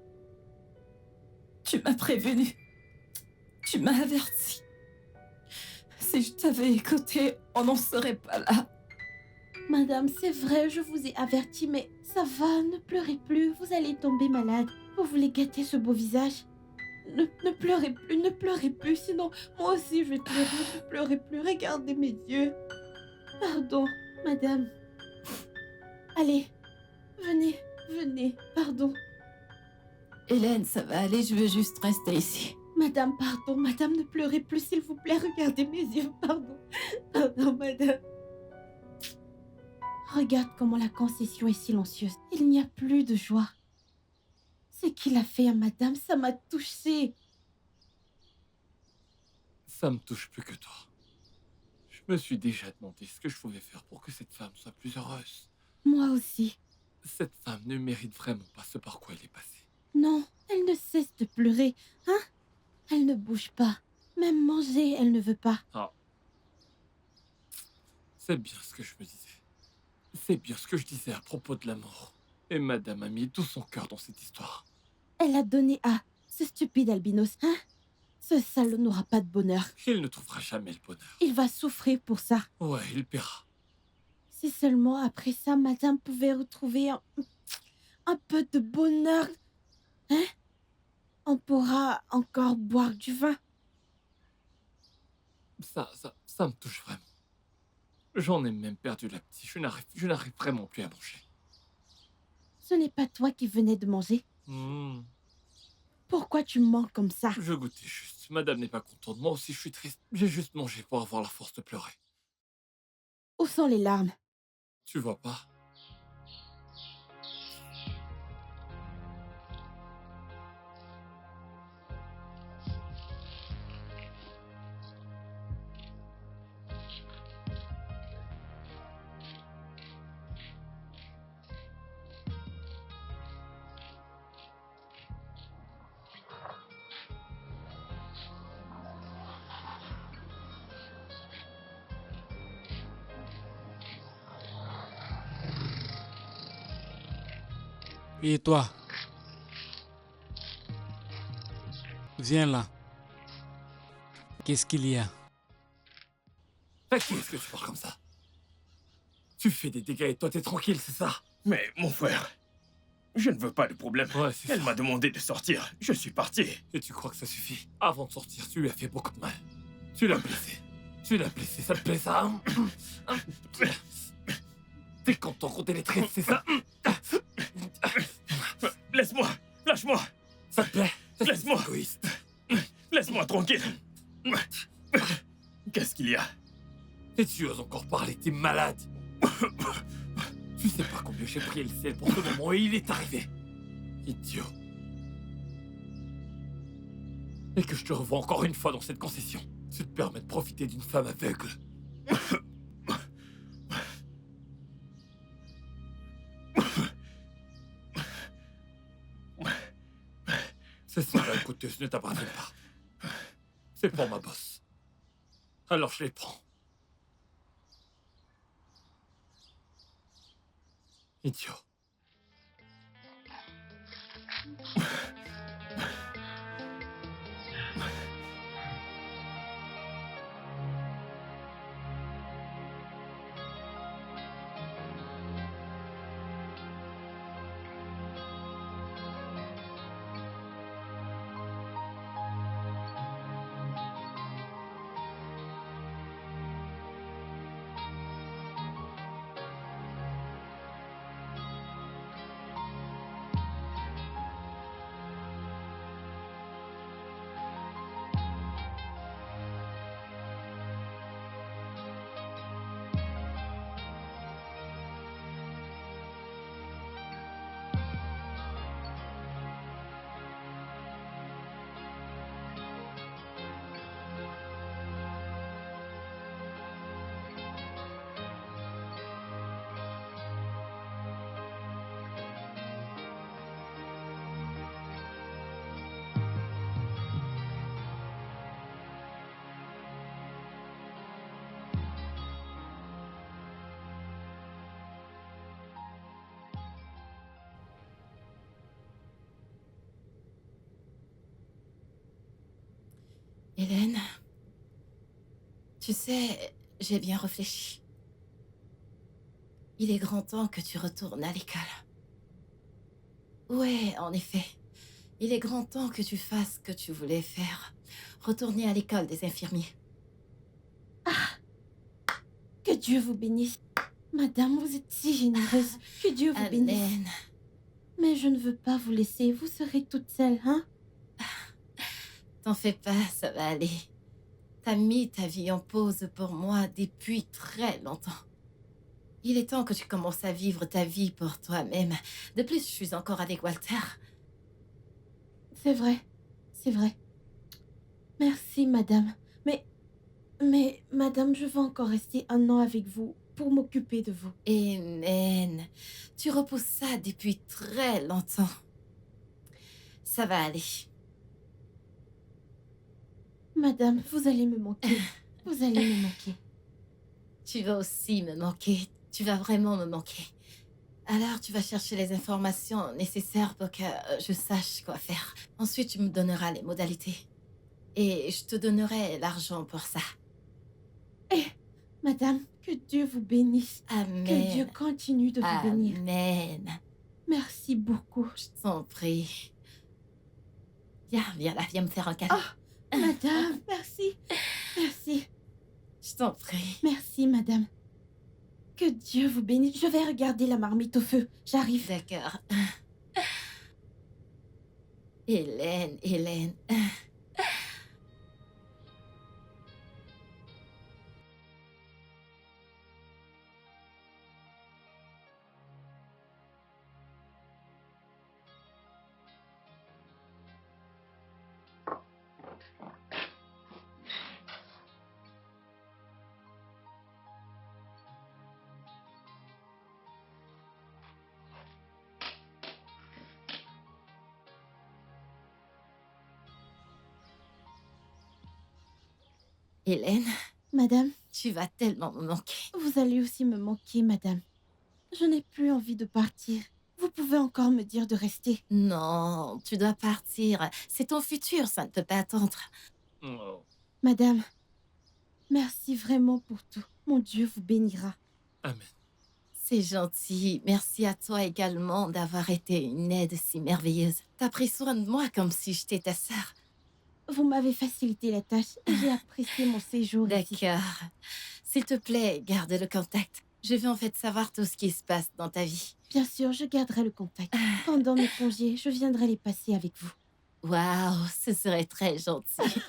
Tu m'as prévenu. Tu m'as averti. Si je t'avais écouté, on n'en serait pas là. Madame, c'est vrai, je vous ai averti, mais ça va, ne pleurez plus. Vous allez tomber malade. Vous voulez gâter ce beau visage? Ne pleurez plus, sinon moi aussi je vais pleurer. Ne pleurez plus, regardez mes yeux. Pardon, madame. Allez, venez, pardon. Hélène, ça va aller, je veux juste rester ici. Madame, pardon, madame, ne pleurez plus, s'il vous plaît, regardez mes yeux, pardon, madame. Regarde comment la concession est silencieuse. Il n'y a plus de joie. Ce qu'il a fait à madame, ça m'a touchée. Ça me touche plus que toi. Je me suis déjà demandé ce que je pouvais faire pour que cette femme soit plus heureuse. Moi aussi. Cette femme ne mérite vraiment pas ce par quoi elle est passée. Non, elle ne cesse de pleurer, hein? Elle ne bouge pas. Même manger, elle ne veut pas. Ah. C'est bien ce que je me disais. C'est bien ce que je disais à propos de l'amour. Et madame a mis tout son cœur dans cette histoire. Elle a donné à ce stupide albinos, hein? Ce salaud n'aura pas de bonheur. Il ne trouvera jamais le bonheur. Il va souffrir pour ça. Ouais, il paiera. Si seulement après ça, madame pouvait retrouver un peu de bonheur. Hein? On pourra encore boire du vin. Ça me touche vraiment. J'en ai même perdu l'appétit. Je n'arrive vraiment plus à manger. Ce n'est pas toi qui venais de manger. Pourquoi tu mens comme ça? Je goûtais juste. Madame n'est pas contente. Moi aussi, je suis triste. J'ai juste mangé pour avoir la force de pleurer. Où sont les larmes? Tu vois pas? Et toi, viens là. Qu'est-ce qu'il y a? À qui est-ce que tu parles comme ça? Tu fais des dégâts et toi t'es tranquille, c'est ça? Mais mon frère, je ne veux pas de problème. Ouais, c'est Elle ça. m'a demandé de sortir. Je suis parti. Et tu crois que ça suffit? Avant de sortir, tu lui as fait beaucoup de mal. Tu l'as blessé. Tu l'as blessé, ça te plaît ça? T'es content quand elle est triste, c'est ça? Laisse-moi. Lâche-moi. Ça te plaît? Laisse-moi. C'est égoïste. Laisse-moi tranquille. Qu'est-ce qu'il y a? Et tu oses encore parler, t'es malade. Tu sais pas combien j'ai prié le ciel pour ce moment et il est arrivé. Idiot. Et que je te revois encore une fois dans cette concession. Tu te permets de profiter d'une femme aveugle. Ces sandales coûteuses ne t'appartiennent pas. C'est pour ma bosse. Alors je les prends. Idiot. Hélène, tu sais, j'ai bien réfléchi. Il est grand temps que tu retournes à l'école. Ouais, en effet. Il est grand temps que tu fasses ce que tu voulais faire. Retourner à l'école des infirmiers. Que Dieu vous bénisse. Madame, vous êtes si généreuse. Que Dieu vous bénisse. Amen. Mais je ne veux pas vous laisser. Vous serez toute seule, hein? T'en fais pas, ça va aller. T'as mis ta vie en pause pour moi depuis très longtemps. Il est temps que tu commences à vivre ta vie pour toi-même. De plus, je suis encore avec Walter. C'est vrai. C'est vrai. Merci, madame. Mais, madame, je veux encore rester 1 an avec vous pour m'occuper de vous. Amen. Tu repousses ça depuis très longtemps. Ça va aller. Madame, vous allez me manquer. Vous allez me manquer. Tu vas aussi me manquer. Tu vas vraiment me manquer. Alors, tu vas chercher les informations nécessaires pour que je sache quoi faire. Ensuite, tu me donneras les modalités. Et je te donnerai l'argent pour ça. Madame, que Dieu vous bénisse. Amen. Que Dieu continue de vous bénir. Amen. Merci beaucoup. Je t'en prie. Viens là, viens me faire un câlin. Madame, merci. Merci. Je t'en prie. Merci, madame. Que Dieu vous bénisse. Je vais regarder la marmite au feu. J'arrive. D'accord. Hélène, Hélène. Hélène, Madame, tu vas tellement me manquer. vous allez aussi me manquer, madame. Je n'ai plus envie de partir. Vous pouvez encore me dire de rester. Non, tu dois partir. C'est ton futur, ça ne peut pas attendre. Oh. Madame, merci vraiment pour tout. Mon Dieu vous bénira. Amen. C'est gentil. Merci à toi également d'avoir été une aide si merveilleuse. T'as pris soin de moi comme si j'étais ta sœur. Vous m'avez facilité la tâche. J'ai apprécié mon séjour ici. D'accord. S'il te plaît, garde le contact. Je veux en fait savoir tout ce qui se passe dans ta vie. Bien sûr, je garderai le contact. Pendant mes congés, je viendrai les passer avec vous. Waouh, ce serait très gentil.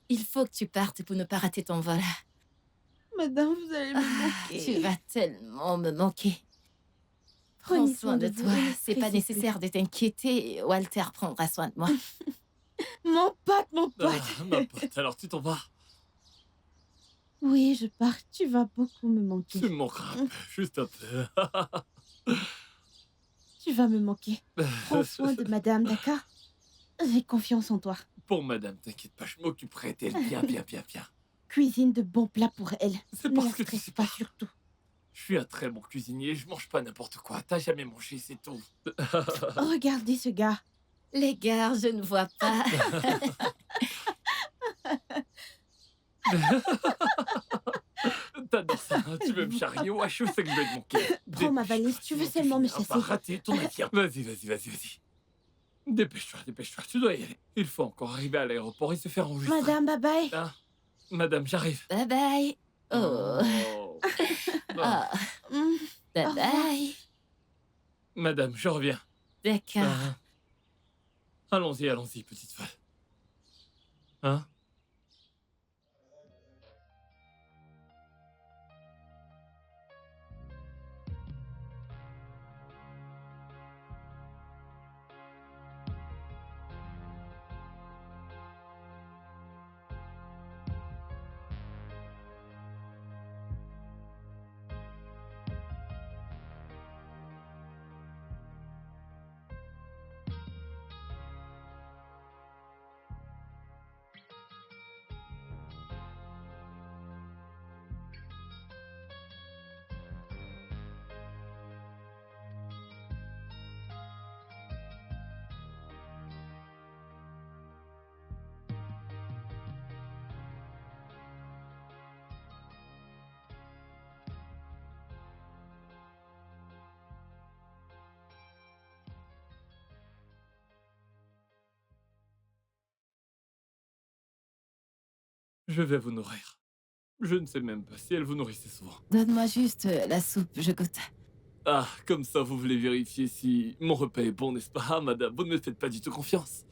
Il faut que tu partes pour ne pas rater ton vol. Madame, vous allez me manquer. Tu vas tellement me manquer. Prends Prenez soin de vous toi. et ne C'est pas stressez plus. nécessaire de t'inquiéter. Walter prendra soin de moi. Mon pote, mon pote. Ah, ma pote, alors tu t'en vas. Oui, je pars. Tu vas beaucoup me manquer. Tu me manqueras un peu, juste un peu. Tu vas me manquer. Prends soin de madame, d'accord? J'ai confiance en toi. Pour madame, t'inquiète pas, je m'occuperai d'elle bien, bien, bien, bien. Cuisine de bons plats pour elle. C'est Ne la parce que tu stresse sais pas pas. surtout. Je suis un très bon cuisinier, je mange pas n'importe quoi. T'as jamais mangé, c'est tout. Regardez ce gars. Les gars, je ne vois pas. T'adores ça, hein, tu veux me charrier? Ouais, je sais que je vais te manquer. Prends ma valise, tu veux seulement me Pas chasser. rater ton avion. Vas-y, vas-y, vas-y, vas-y. Dépêche-toi, dépêche-toi, tu dois y aller. Il faut encore arriver à l'aéroport et se faire enregistrer. Madame, bye bye. Ah, madame, j'arrive. Bye bye. Oh. Oh. Non. Ah. Hmm, Bye Au revoir. bye. Madame, je reviens. D'accord. Ah. Allons-y, allons-y, petite femme. Hein? Je vais vous nourrir. Je ne sais même pas si elle vous nourrissait souvent. Donne-moi juste la soupe, je goûte. Ah, comme ça, vous voulez vérifier si mon repas est bon, n'est-ce pas? Ah, madame, vous ne me faites pas du tout confiance.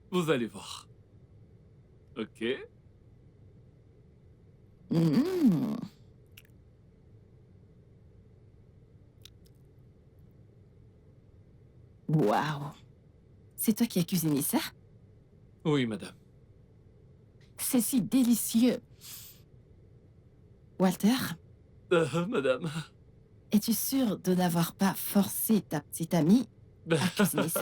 Vous allez voir. Ok. Mmh. Waouh. C'est toi qui as cuisiné ça? Oui, madame. C'est si délicieux. Walter, Madame. es-tu sûr de n'avoir pas forcé ta petite amie à cuisiner ça?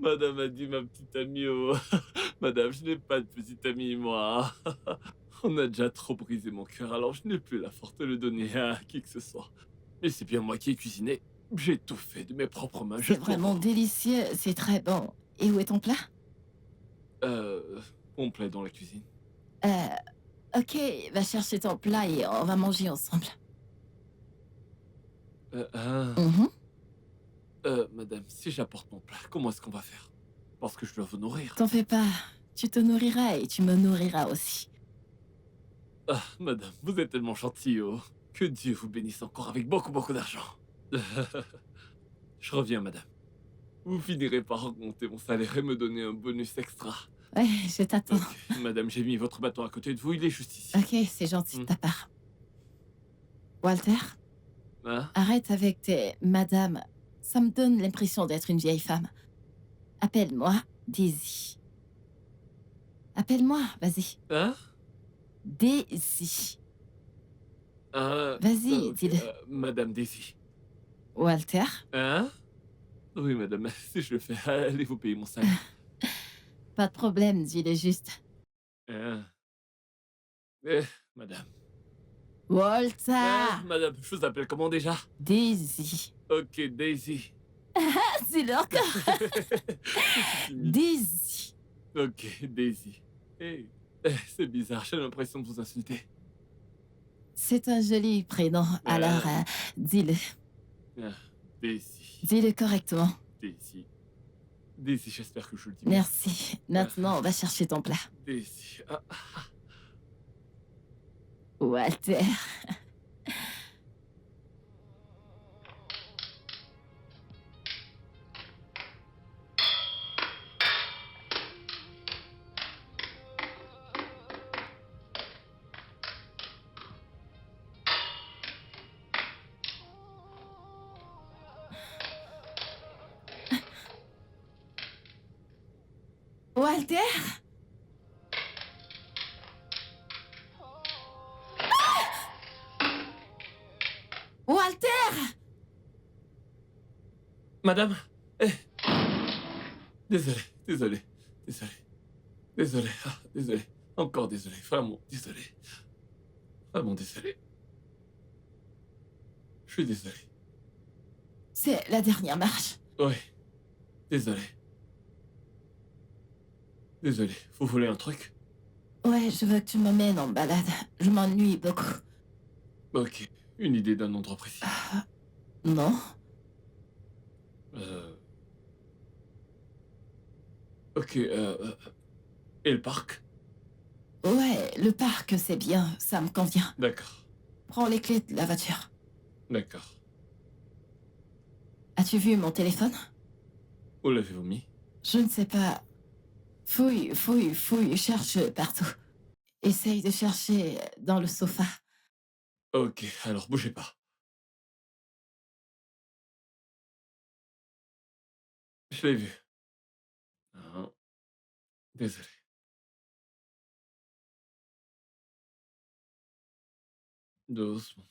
Madame a dit ma petite amie au... Madame, je n'ai pas de petite amie, moi. On a déjà trop brisé mon cœur, alors je n'ai plus la force de le donner à qui que ce soit. Et c'est bien moi qui ai cuisiné. J'ai tout fait de mes propres mains. C'est jusqu'au vraiment bout. délicieux, c'est très bon. Et où est ton plat? Complet dans la cuisine. Ok, va chercher ton plat et on va manger ensemble. Mhm. Madame, si j'apporte mon plat, comment est-ce qu'on va faire? Parce que je dois vous nourrir. T'en fais pas, tu te nourriras et tu me nourriras aussi. Ah, madame, vous êtes tellement gentille, oh. Que Dieu vous bénisse encore avec beaucoup, beaucoup d'argent. Je reviens, madame. Vous finirez par augmenter mon salaire et me donner un bonus extra. Ouais, je t'attends. Ok, madame, j'ai mis votre bâton à côté de vous, il est juste ici. Ok, c'est gentil de ta part. Walter, Hein? arrête avec tes madame. Ça me donne l'impression d'être une vieille femme. Appelle-moi Daisy. Appelle-moi, vas-y. Hein? Daisy. Vas-y, Vas-y, dis-le. Madame Daisy. Walter, Hein? Oui, madame, si je le fais, allez vous payer mon salaire. pas de problème, dis-le juste. Hein? Madame. Walter, Madame, je vous appelle comment déjà? Daisy. Ok, Daisy. Dis-le encore. Daisy. Ok, Daisy. C'est bizarre, j'ai l'impression de vous insulter. C'est un joli prénom, alors dis-le. Daisy. Dis-le correctement. Daisy. Daisy, j'espère que je le dis bien. Merci. Maintenant, on va chercher ton plat. Daisy. Walter. Walter? Walter! Madame. Désolé, désolé, désolé. Désolé, désolé. Encore désolé, vraiment désolé. Vraiment désolé. Je suis désolé. C'est la dernière marche. Oui. Désolé. Désolé. Vous voulez un truc? Ouais, je veux que tu m'emmènes en balade. Je m'ennuie beaucoup. Ok. Une idée d'un endroit précis. Non? Ok, et le parc? Ouais, le parc, c'est bien. Ça me convient. D'accord. Prends les clés de la voiture. D'accord. As-tu vu mon téléphone? Où l'avez-vous mis? Je ne sais pas. Fouille, fouille, fouille, cherche partout. Essaye de chercher dans le sofa. Ok, alors bougez pas. Je l'ai vu. Ah, désolé. Doucement.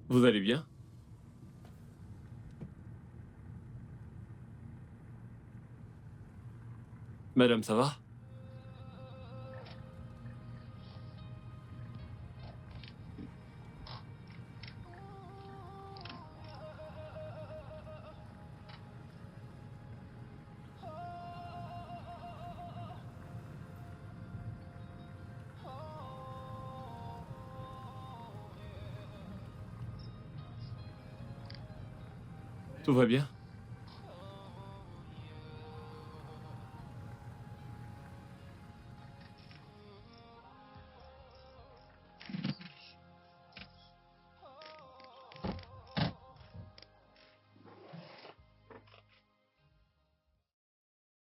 Vous allez bien? Madame, ça va? Tout va bien?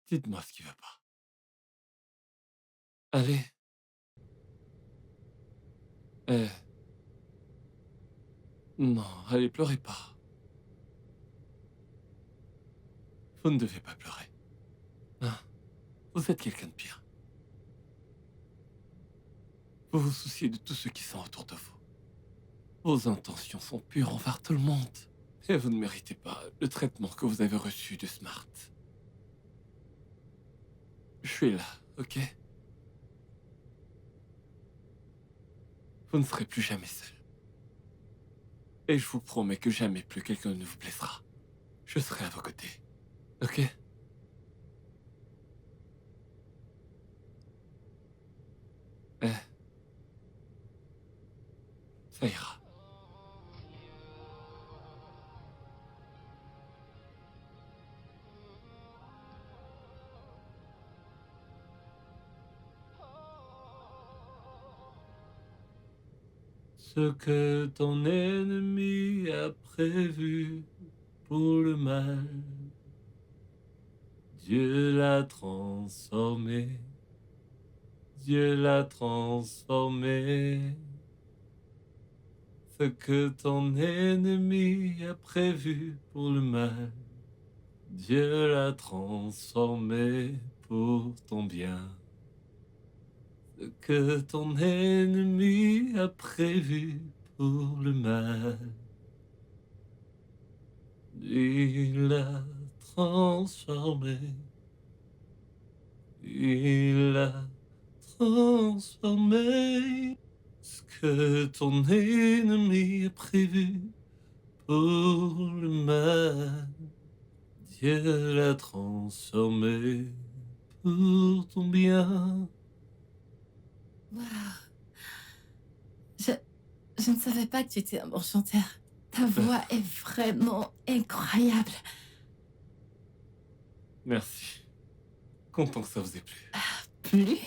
Dites-moi ce qui va pas. Allez. Non, allez, pleurez pas. Vous ne devez pas pleurer. Non, vous êtes quelqu'un de bien. Vous vous souciez de tous ceux qui sont autour de vous. Vos intentions sont pures envers tout le monde. Et vous ne méritez pas le traitement que vous avez reçu de Smart. Je suis là, ok? Vous ne serez plus jamais seul. Et je vous promets que jamais plus quelqu'un ne vous blessera. Je serai à vos côtés, ok? Ça ira. Ce que ton ennemi a prévu pour le mal, Dieu l'a transformé. Dieu l'a transformé. Ce que ton ennemi a prévu pour le mal, Dieu l'a transformé pour ton bien. Ce que ton ennemi a prévu pour le mal, il l'a transformé. Il l'a transformé. Ce que ton ennemi a prévu pour le mal, Dieu l'a transformé pour ton bien. Waouh. Je, je ne savais pas que tu étais un bon chanteur. Ta voix est vraiment incroyable. Merci. Content que ça vous ait plu. Plus?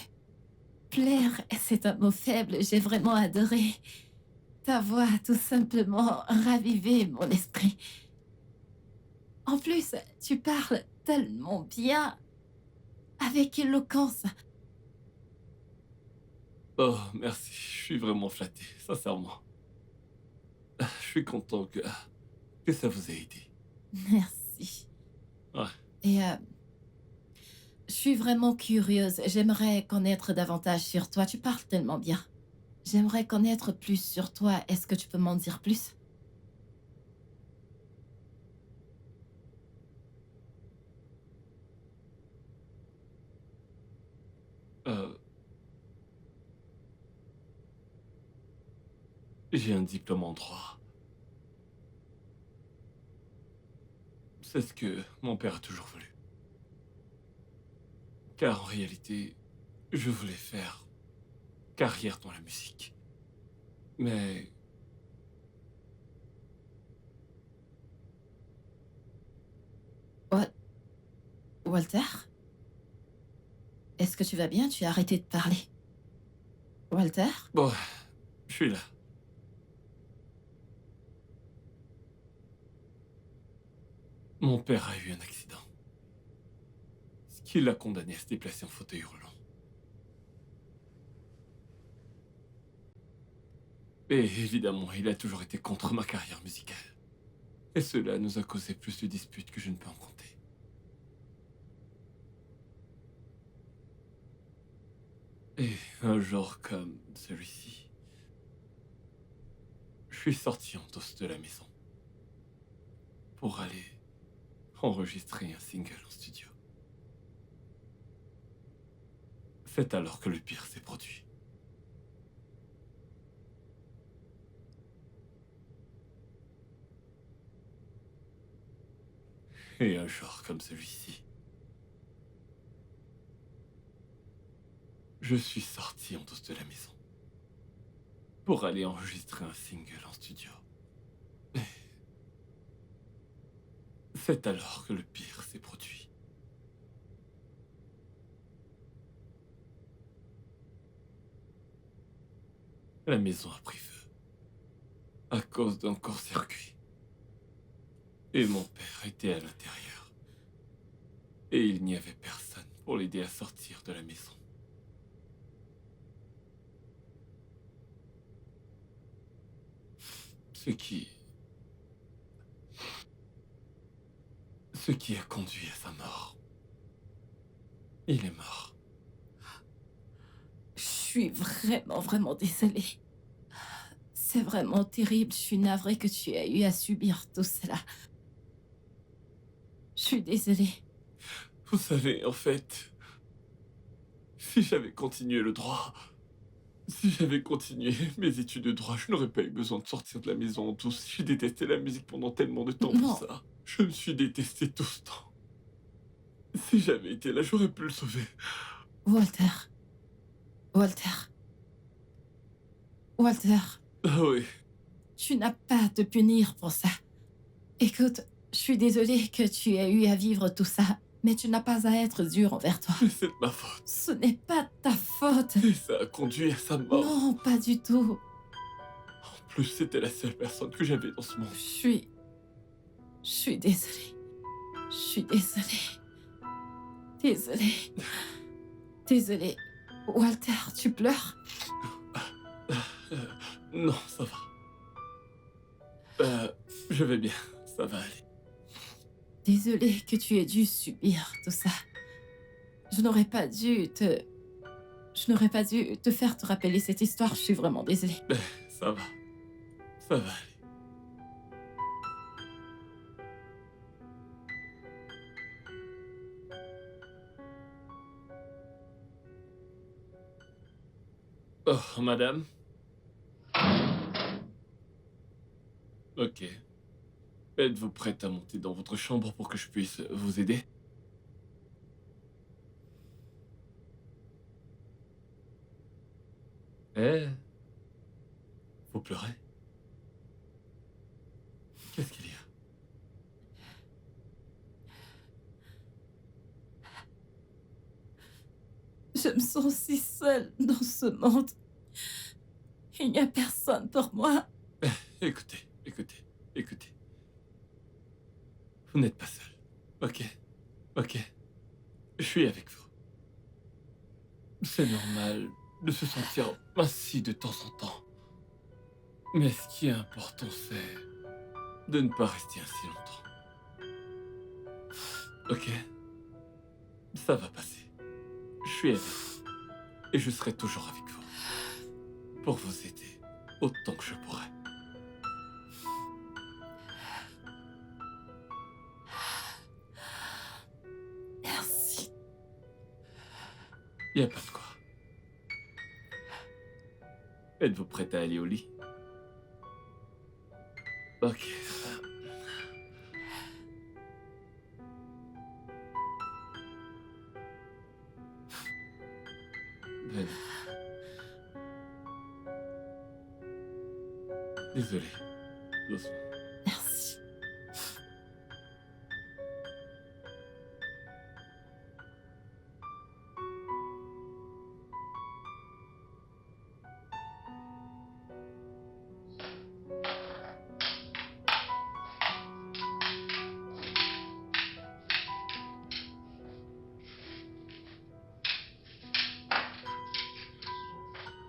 Plaire, c'est un mot faible. J'ai vraiment adoré. Ta voix a tout simplement ravivé mon esprit. En plus, tu parles tellement bien, avec éloquence. Oh, merci. Je suis vraiment flatté, sincèrement. Je suis content que ça vous ait aidé. Merci. Ouais. Et je suis vraiment curieuse. J'aimerais connaître davantage sur toi. Tu parles tellement bien. J'aimerais connaître plus sur toi. Est-ce que tu peux m'en dire plus? J'ai un diplôme en droit. C'est ce que mon père a toujours voulu. Car en réalité, je voulais faire carrière dans la musique. Mais Walter? Est-ce que tu vas bien? Tu as arrêté de parler. Walter? bon, je suis là. Mon père a eu un accident. Ce qui l'a condamné à se déplacer en fauteuil roulant. Et évidemment, il a toujours été contre ma carrière musicale. Et cela nous a causé plus de disputes que je ne peux en compter. Et un jour comme celui-ci, je suis sorti en douce de la maison pour aller enregistrer un single en studio. C'est alors que le pire s'est produit. Et un jour comme celui-ci, je suis sorti en douce de la maison pour aller enregistrer un single en studio. Et c'est alors que le pire s'est produit. La maison a pris feu à cause d'un court-circuit. Et mon père était à l'intérieur. Et il n'y avait personne pour l'aider à sortir de la maison. Ce qui a conduit à sa mort. Il est mort. Je suis vraiment désolée. C'est vraiment terrible. Je suis navrée que tu aies eu à subir tout cela. Je suis désolée. Vous savez, en fait, si j'avais continué le droit, si j'avais continué mes études de droit, je n'aurais pas eu besoin de sortir de la maison en douce. J'ai détesté la musique pendant tellement de temps Non. pour ça. Je me suis détesté tout ce temps. Si j'avais été là, j'aurais pu le sauver. Walter. Ah oui, Tu n'as pas à te punir pour ça. Écoute, je suis désolée que tu aies eu à vivre tout ça, mais tu n'as pas à être dur envers toi. mais c'est de ma faute. Ce n'est pas ta faute. Et ça a conduit à sa mort. Non, pas du tout. plus, c'était la seule personne que j'avais dans ce monde. Je suis désolée. Je suis désolée. Désolée. Désolée. Walter, tu pleures? Non, ça va. Je vais bien, ça va aller. Désolée que tu aies dû subir tout ça. Je n'aurais pas dû te faire te rappeler cette histoire. Je suis vraiment désolée. Ça va. Ça va aller. Oh, madame. Ok. Êtes-vous prête à monter dans votre chambre pour que je puisse vous aider? Eh? Vous pleurez? Qu'est-ce qu'il y a? Je me sens si seule dans ce monde. Il n'y a personne pour moi. Écoutez. Vous n'êtes pas seul. Ok. Je suis avec vous. C'est normal de se sentir ainsi de temps en temps. Mais ce qui est important, c'est de ne pas rester ainsi longtemps. Ok? Ça va passer. Je suis avec vous. Et je serai toujours avec vous. Pour vous aider autant que je pourrai. Merci. Y a pas de quoi. Êtes-vous prête à aller au lit? Ok. Venez. Désolé. Doucement. Merci.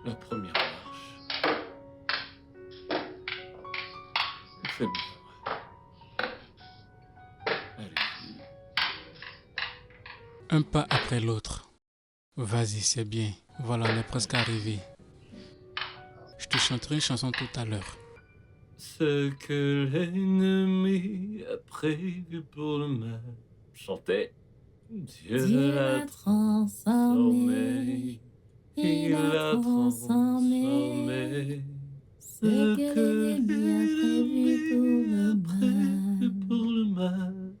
La première marche. C'est bon. Allez. Un pas après l'autre. Vas-y, c'est bien. Voilà, on est presque arrivé. Je te chanterai une chanson tout à l'heure. Ce que l'ennemi a prévu pour le mal. Chantez. Dieu l'a transformé. Il a transformé ce que lui a prévu pour le mal.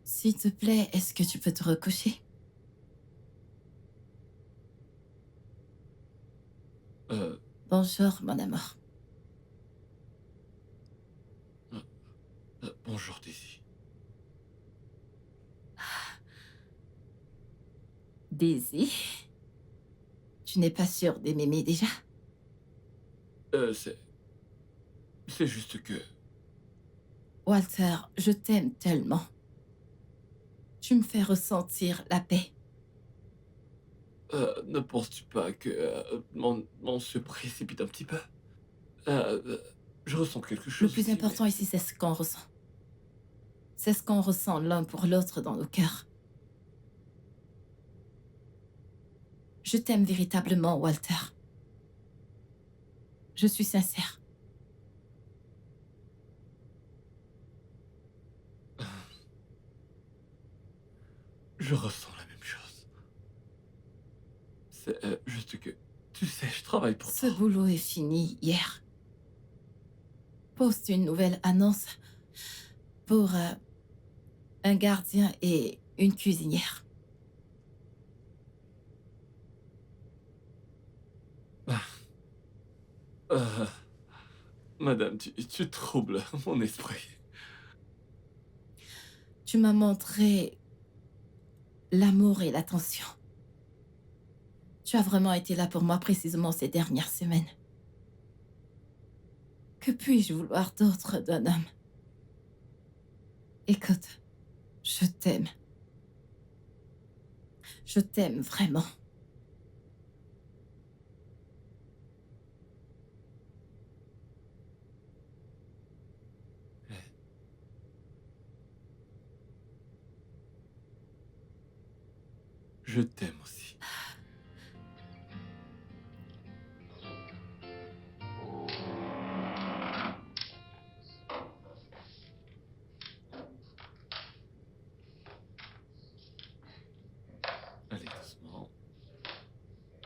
S'il te plaît, est-ce que tu peux te recoucher? Bonjour, mon amour. Bonjour, Daisy. Daisy? Tu n'es pas sûre de m'aimer déjà? C'est juste que... Walter, je t'aime tellement. Tu me fais ressentir la paix. Ne penses-tu pas que mon se précipite un petit peu? Je ressens quelque chose. Le plus important ici, c'est ce qu'on ressent. C'est ce qu'on ressent l'un pour l'autre dans nos cœurs. Je t'aime véritablement, Walter. Je suis sincère. Je ressens la même chose. C'est juste que... Tu sais, je travaille pour Ce toi. boulot est fini hier. Poste une nouvelle annonce pour un gardien et une cuisinière. Euh, Madame, tu troubles mon esprit. Tu m'as montré l'amour et l'attention. Tu as vraiment été là pour moi précisément ces dernières semaines. Que puis-je vouloir d'autre d'un homme? Écoute, je t'aime. Je t'aime vraiment. Je t'aime aussi. Allez, doucement.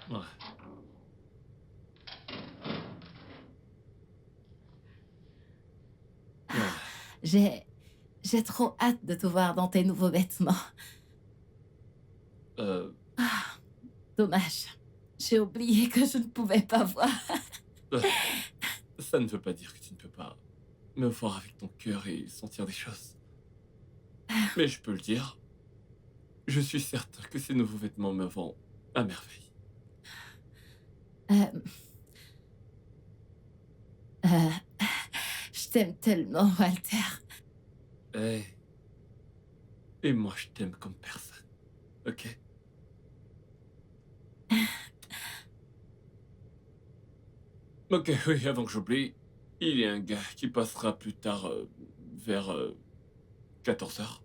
Ouais. J'ai trop hâte de te voir dans tes nouveaux vêtements. Dommage. J'ai oublié que je ne pouvais pas voir. Ça ne veut pas dire que tu ne peux pas me voir avec ton cœur et sentir des choses. Mais je peux le dire. Je suis certain que ces nouveaux vêtements me vont à merveille. Je t'aime tellement, Walter. Et moi, je t'aime comme personne. Ok? Ok, oui, avant que j'oublie, il y a un gars qui passera plus tard vers 14h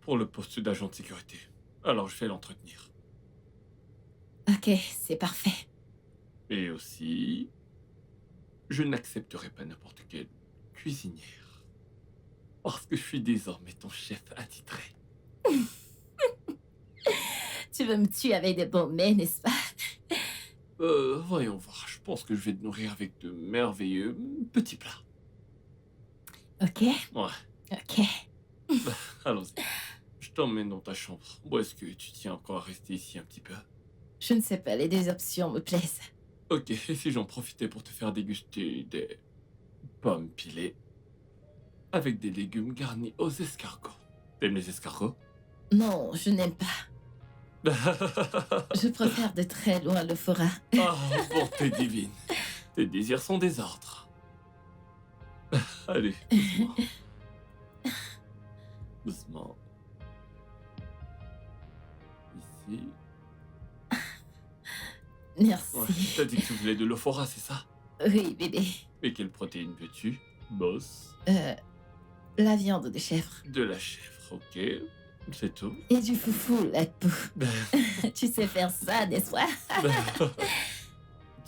pour le poste d'agent de sécurité. Alors, je vais l'entretenir. Ok, c'est parfait. Et aussi, je n'accepterai pas n'importe quelle cuisinière. Parce que je suis désormais ton chef attitré. Tu veux me tuer avec des bons mets, n'est-ce pas? Voyons voir. Je pense que je vais te nourrir avec de merveilleux petits plats. Ok, Ouais, ok. allons-y. Je t'emmène dans ta chambre. Ou est-ce que tu tiens encore à rester ici un petit peu? Je ne sais pas, les deux options me plaisent. Ok, et si j'en profitais pour te faire déguster des pommes pilées avec des légumes garnis aux escargots. T'aimes les escargots? Non, je n'aime pas. Je préfère de très loin le forain. Ah, bonté divine. Tes désirs sont des ordres. Allez, doucement. Doucement. Ici. Merci. Ouais, t'as dit que tu voulais de l'euphoria, c'est ça? Oui, bébé. Et quelle protéine veux-tu, boss? La viande de chèvre. De la chèvre, ok. C'est tout. Et du foufou, la peau. Tu sais faire ça, n'est-ce pas?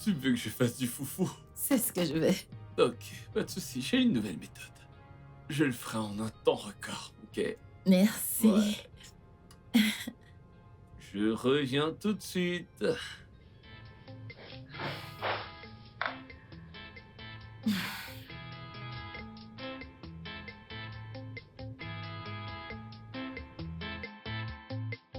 Tu veux que je fasse du foufou? C'est ce que je veux. Ok, pas de souci. J'ai une nouvelle méthode. Je le ferai en un temps record, ok? Merci. Ouais. Je reviens tout de suite.